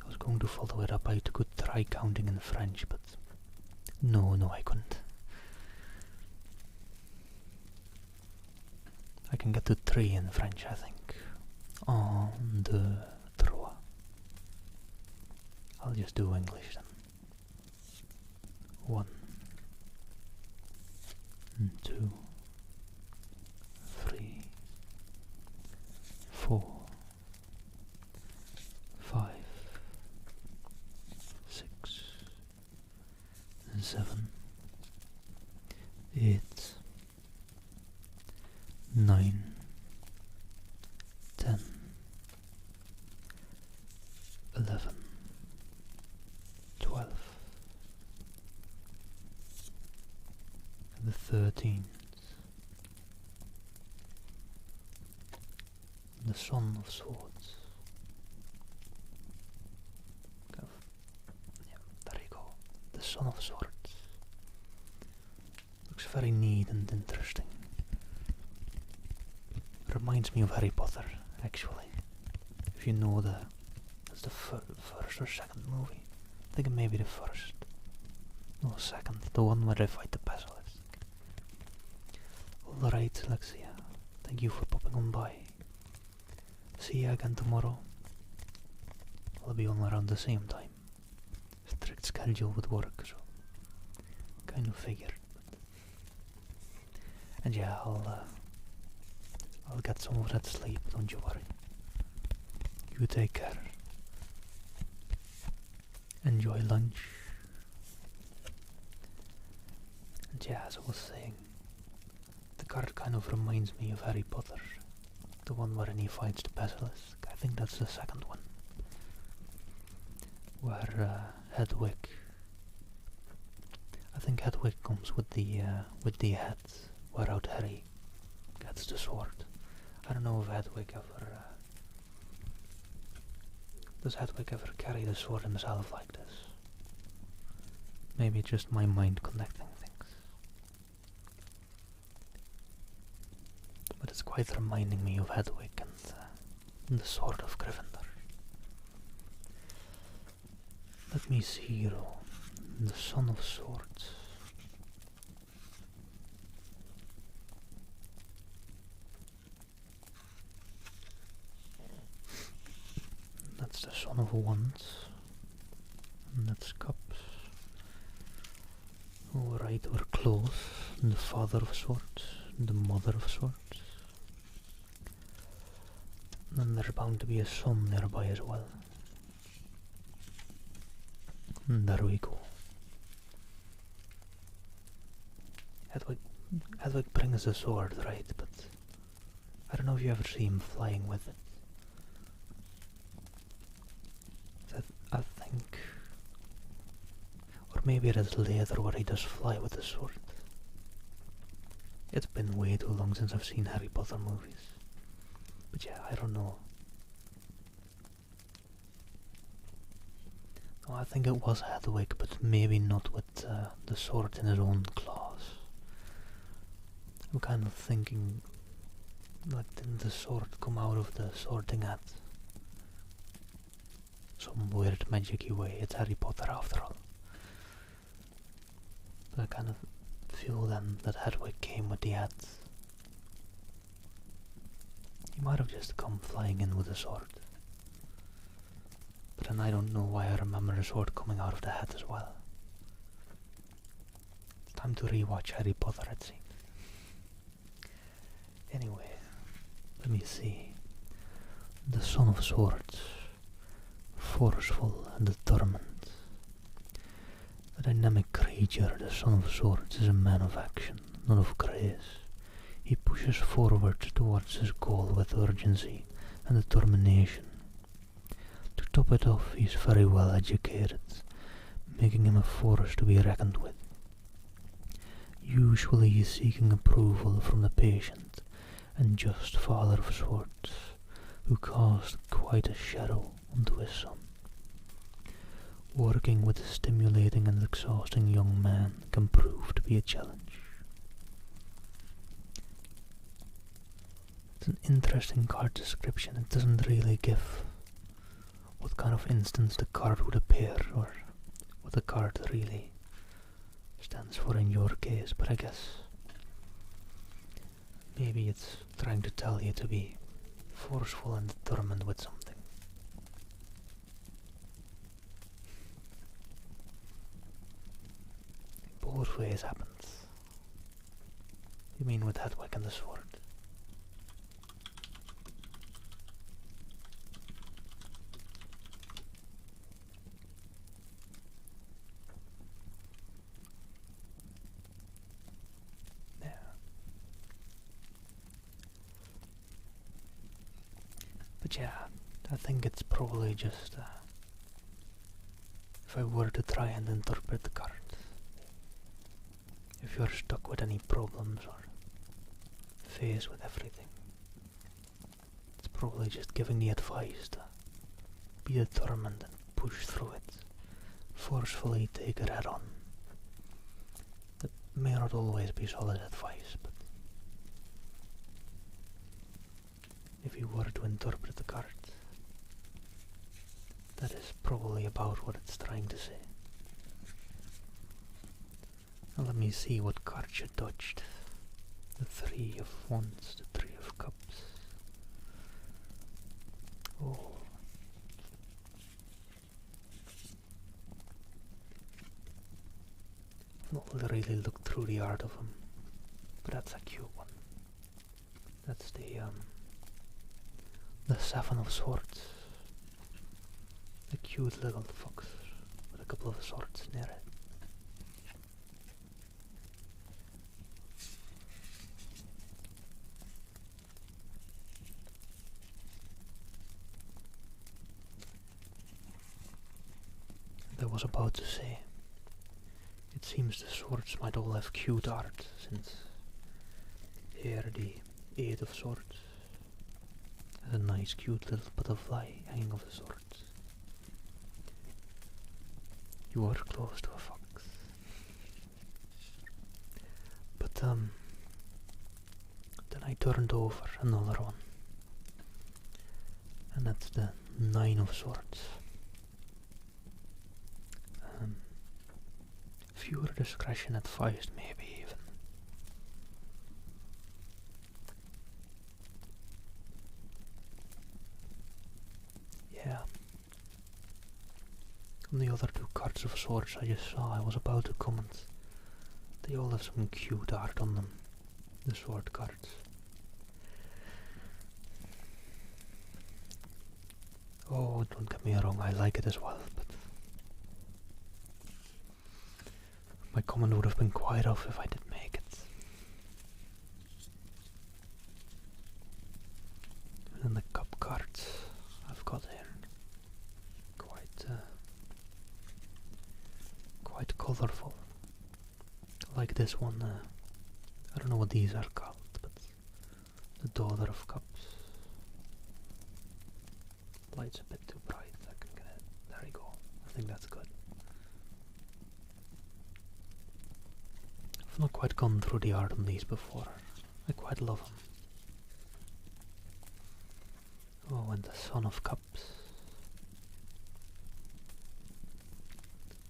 I was going to follow it up. I could try counting in French, but no, I couldn't. I can get to 3 in French, I think. 1, 2, 3. I'll just do English then. 1, 2, 3, 4, 5, 6, 7, 8, 9, 10, 11, 12, and the 13th, the Son of Swords. Yeah, there you go. The Son of Swords. Looks very neat and interesting. Reminds me of Harry Potter, actually. If you know that's the first or second movie. I think it may be the first. No, second. The one where they fight the basilisk. Alright, Alexia. Thank you for popping on by. See you again tomorrow. I'll be on around the same time. Strict schedule with work, so kind of figured. And yeah, I'll get some of that sleep, don't you worry. You take care. Enjoy lunch. And yeah, as I was saying, the card kind of reminds me of Harry Potter. The one wherein he fights the basilisk. I think that's the second one. Where Hedwig... I think Hedwig comes with the hat, whereout Harry gets the sword. I don't know if Hedwig ever... does Hedwig ever carry the sword himself like this? Maybe just my mind connecting things. But it's quite reminding me of Hedwig and the sword of Gryffindor. Let me see though. The Son of Swords. That's the Son of Wands. And that's Cups. Alright, we're close. The Father of Swords. The Mother of Swords. And there's bound to be a son nearby as well. And there we go. Hedwig brings the sword, right, but I don't know if you ever see him flying with it. I think... Or maybe it is later where he does fly with the sword. It's been way too long since I've seen Harry Potter movies. But yeah, I don't know. No, I think it was Hedwig, but maybe not with the sword in his own claws. I'm kind of thinking, like, didn't the sword come out of the sorting hat? Some weird magic-y way. It's Harry Potter after all. But I kind of feel then that Hedwig came with the hat. He might have just come flying in with a sword. But then I don't know why I remember the sword coming out of the hat as well. It's time to rewatch Harry Potter, it seems. Anyway, let me see. The Son of Swords. Forceful and determined. A dynamic creature, the Son of Swords is a man of action, not of grace. He pushes forward towards his goal with urgency and determination. To top it off, he is very well educated, making him a force to be reckoned with. Usually he is seeking approval from the patient and just father of swords, who cast quite a shadow onto his son. Working with a stimulating and exhausting young man can prove to be a challenge. It's an interesting card description. It doesn't really give what kind of instance the card would appear or what the card really stands for in your case, but I guess maybe it's trying to tell you to be forceful and determined with something. Both ways happens. You mean with Hedwig and the sword? Yeah. But yeah, I think it's probably just if I were to try and interpret the card. If you're stuck with any problems or faced with everything, it's probably just giving the advice to be determined and push through it, forcefully take it head on. That may not always be solid advice, but if you were to interpret the card, that is probably about what it's trying to say. Now let me see what cards you dodged. The 3 of Wands, the 3 of Cups. Oh. I've not really looked through the art of him, but that's a cute one. That's the 7 of Swords. The cute little fox with a couple of swords near it. I was about to say, it seems the swords might all have cute art, since here the 8 of Swords has a nice cute little butterfly hanging off the swords. You are close to a fox. But then I turned over another one, and that's the 9 of Swords. Fewer discretion advised, maybe even. Yeah. On the other 2 cards of Swords I just saw, I was about to comment. They all have some cute art on them, the sword cards. Oh, don't get me wrong, I like it as well, but my comment would have been quite off if I did make it. this one, I don't know what these are called, but the Daughter of Cups. Light's a bit too bright, I can get it. There we go. I think that's good. I've not quite gone through the art on these before. I quite love them. Oh, and the Son of Cups.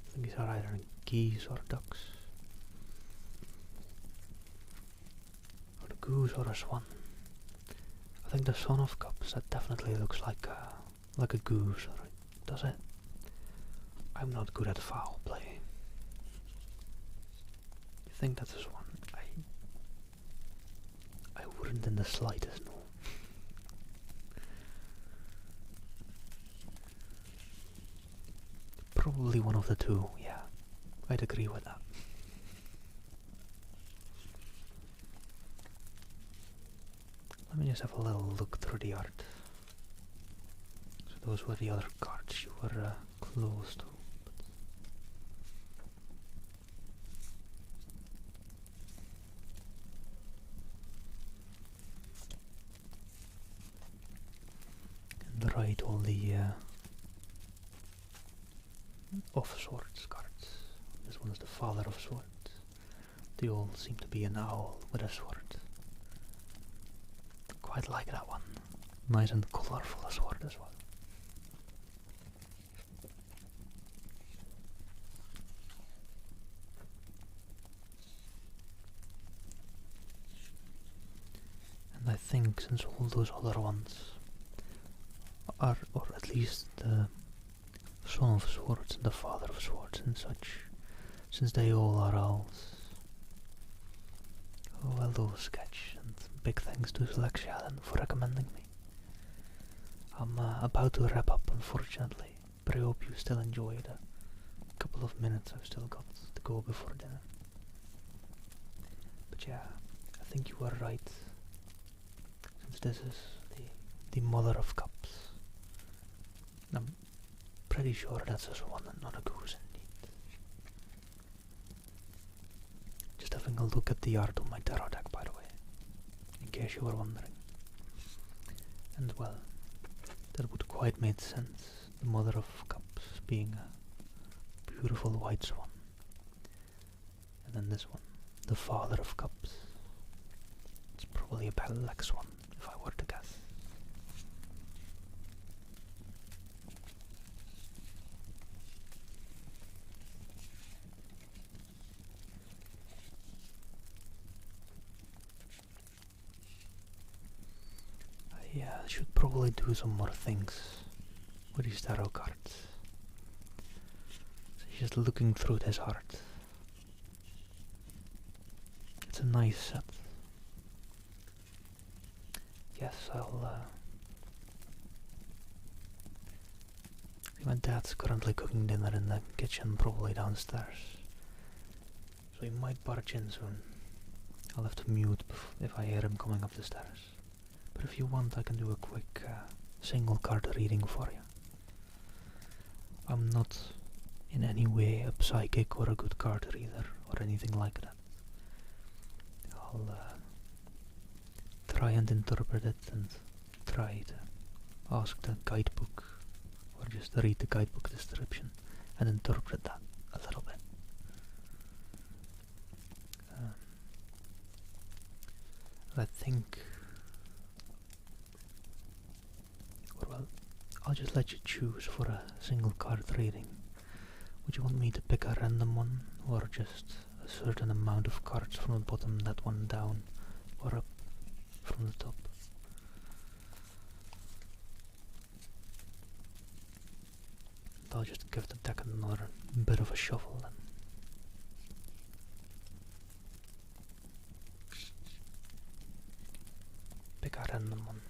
I think these are either geese or ducks. Or the goose or a swan. I think the Son of Cups, that definitely looks like a goose, does it? I'm not good at foul play. You think that's a swan? I wouldn't in the slightest know. Probably one of the two, yeah. I'd agree with that. Let me just have a little look through the art. So those were the other cards you were close to. And right, all the of Swords cards. This one is the Father of Swords. They all seem to be an owl with a sword. Quite like that one. Nice and colorful sword as well. And I think since all those other ones are, or at least the Son of Swords and the Father of Swords and such, since they all are owls. Oh, well, those sketch, and big thanks to Selekshaden for recommending me. I'm about to wrap up, unfortunately, but I hope you still enjoyed a couple of minutes I've still got to go before dinner. But yeah, I think you are right, since this is the Mother of Cups. I'm pretty sure that's a swan and not a goose indeed. Just having a look at the art on my tarot deck, by the way, in case you were wondering. And well, that would quite make sense, the Mother of Cups being a beautiful white swan. And then this one, the Father of Cups. It's probably a black swan, if I were to guess. Yeah, I should probably do some more things with these tarot cards. So just looking through this art. It's a nice set. Yes, my dad's currently cooking dinner in the kitchen, probably downstairs. So he might barge in soon. I'll have to mute if I hear him coming up the stairs. But if you want, I can do a quick single card reading for you. I'm not in any way a psychic or a good card reader or anything like that. I'll try and interpret it and try to ask the guidebook or just read the guidebook description and interpret that a little bit. I think, well, I'll just let you choose for a single card reading. Would you want me to pick a random one, or just a certain amount of cards from the bottom, that one down, or up from the top? I'll just give the deck another bit of a shuffle then. Pick a random one.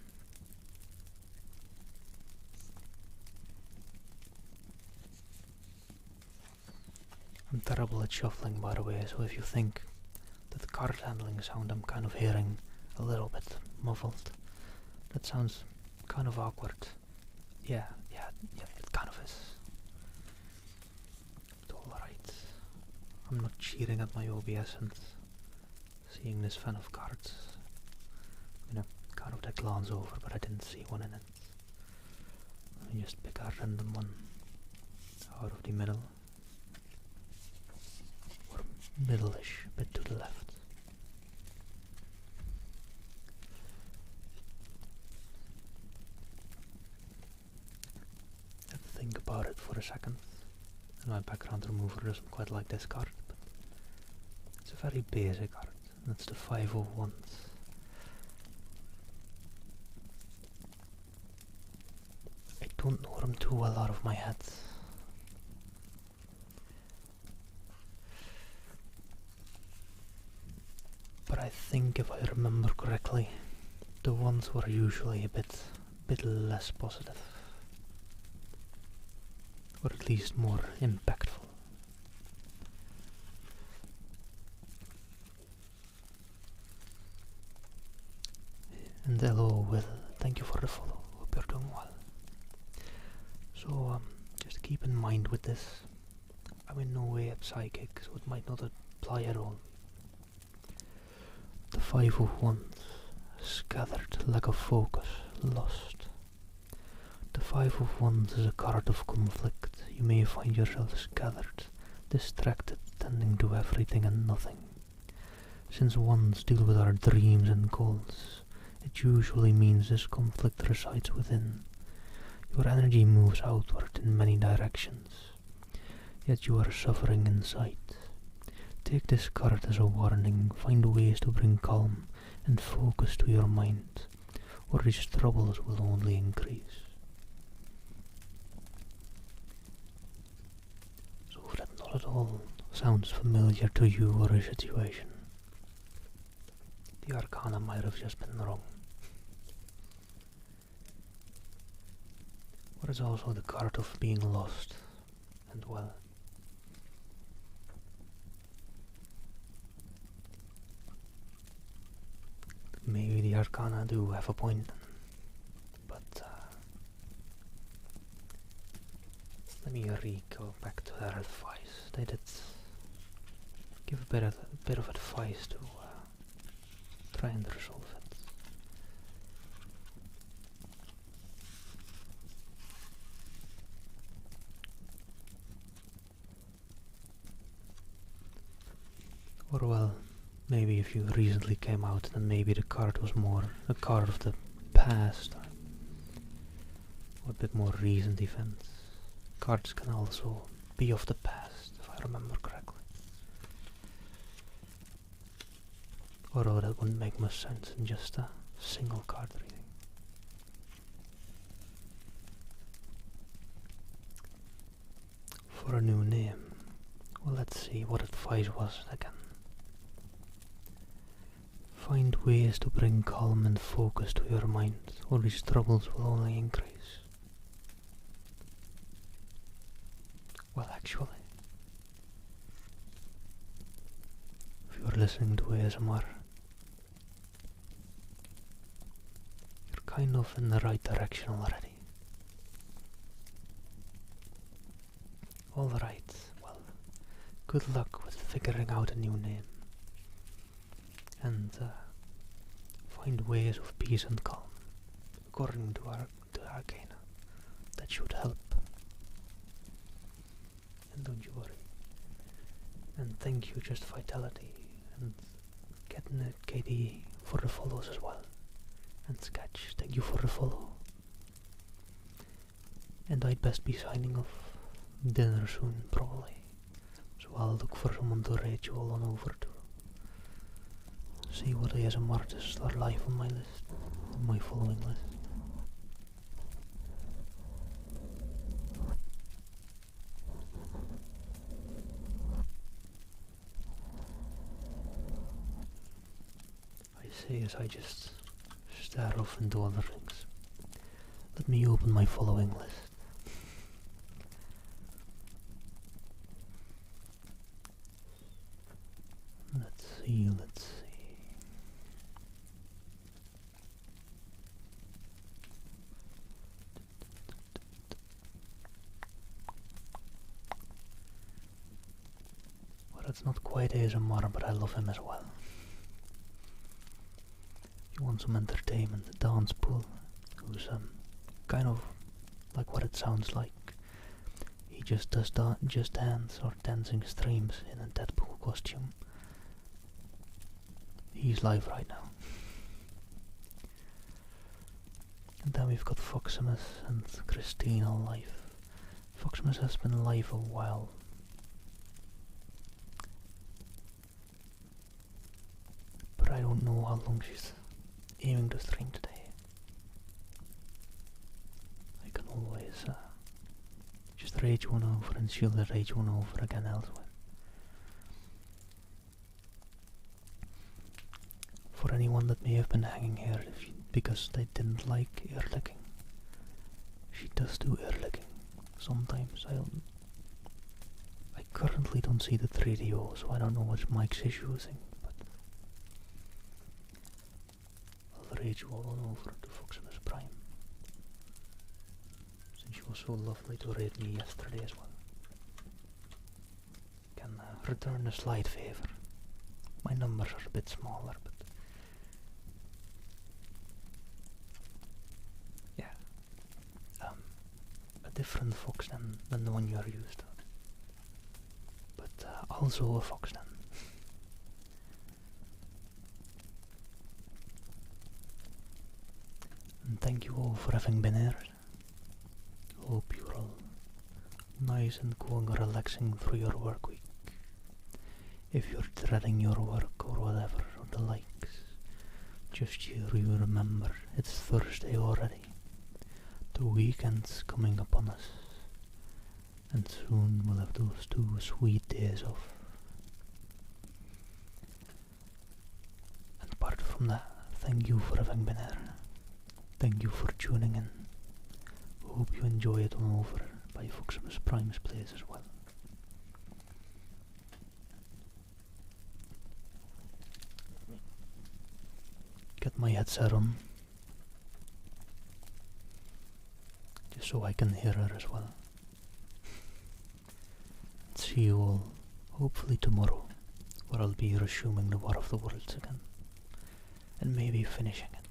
I'm terrible at shuffling, by the way, so if you think that the card handling sound I'm kind of hearing a little bit muffled, that sounds kind of awkward. Yeah, it kind of is. But alright. I'm not cheating at my OBS and being this fan of cards, I'm gonna kind of glance over, but I didn't see one in it. Let me just pick a random one out of the middle, or middle-ish, a bit to the left. Let's think about it for a second. And my background remover doesn't quite like this card, but it's a very basic card. That's the 5 of Wands. I don't know them too well out of my head. But I think if I remember correctly, the ones were usually a bit less positive. Or at least more impactful. And hello Will, thank you for the follow, hope you're doing well. So just keep in mind with this, I'm in no way a psychic, so it might not apply at all. The 5 of Wands, scattered, lack of focus, lost. The 5 of Wands is a card of conflict. You may find yourself scattered, distracted, tending to everything and nothing. Since Wands deal with our dreams and goals, it usually means this conflict resides within. Your energy moves outward in many directions, yet you are suffering inside. Take this card as a warning, find ways to bring calm and focus to your mind, or these troubles will only increase. So if that not at all sounds familiar to you or a situation, the Arcana might have just been wrong. Or it's also the card of being lost, and well, maybe the Arcana do have a point, but let me go back to their advice. They did give a bit of advice to try and resolve it. Or well, maybe if you recently came out, then maybe the card was more a card of the past, or a bit more recent events. Cards can also be of the past, if I remember correctly. Although that wouldn't make much sense in just a single card reading. For a new name, well, let's see what advice was again. Find ways to bring calm and focus to your mind, or these troubles will only increase. Well, actually, if you're listening to ASMR, you're kind of in the right direction already. Alright, well, good luck with figuring out a new name. And find ways of peace and calm, according to the Arcana. That should help. And don't you worry. And thank you, Just Vitality, and KD for the follows as well. And Sketch, thank you for the follow. And I'd best be signing off. Dinner soon, probably. So I'll look for someone to rate you all on over to. See what ASMR artists are live on my list, on my following list. I say as I just stare off into other things. Let me open my following list. Let's see. Well, it's not quite ASMR, but I love him as well. want some entertainment, a dance pool, who's kind of like what it sounds like. He just does Just Dance or dancing streams in a Deadpool costume. He's live right now. And then we've got Foximus and Christina live. Foximus has been live a while. But I don't know how long she's aiming to stream today. I can always just rage one over and she'll rage one over again elsewhere. For anyone that may have been hanging here because they didn't like ear licking, she does do ear licking sometimes. I currently don't see the 3DO, so I don't know what Mike's is using, but I'll rage all on over to Foximus Prime, since she was so lovely to raid me yesterday as well. Can return a slight favor. My numbers are a bit smaller, but yeah, a different fox than the one you're used to, but also a fox then. And thank you all for having been here. Hope you're all nice and cool and relaxing through your work week. If you're dreading your work or whatever, or the likes, just you remember it's Thursday already. The weekend's coming upon us, and soon we'll have those 2 sweet days off. And apart from that, thank you for having been here. Thank you for tuning in. Hope you enjoy it on over by Foximus Prime's place as well. Get my headset on, just so I can hear her as well. See you all, hopefully tomorrow, where I'll be resuming the War of the Worlds again, and maybe finishing it.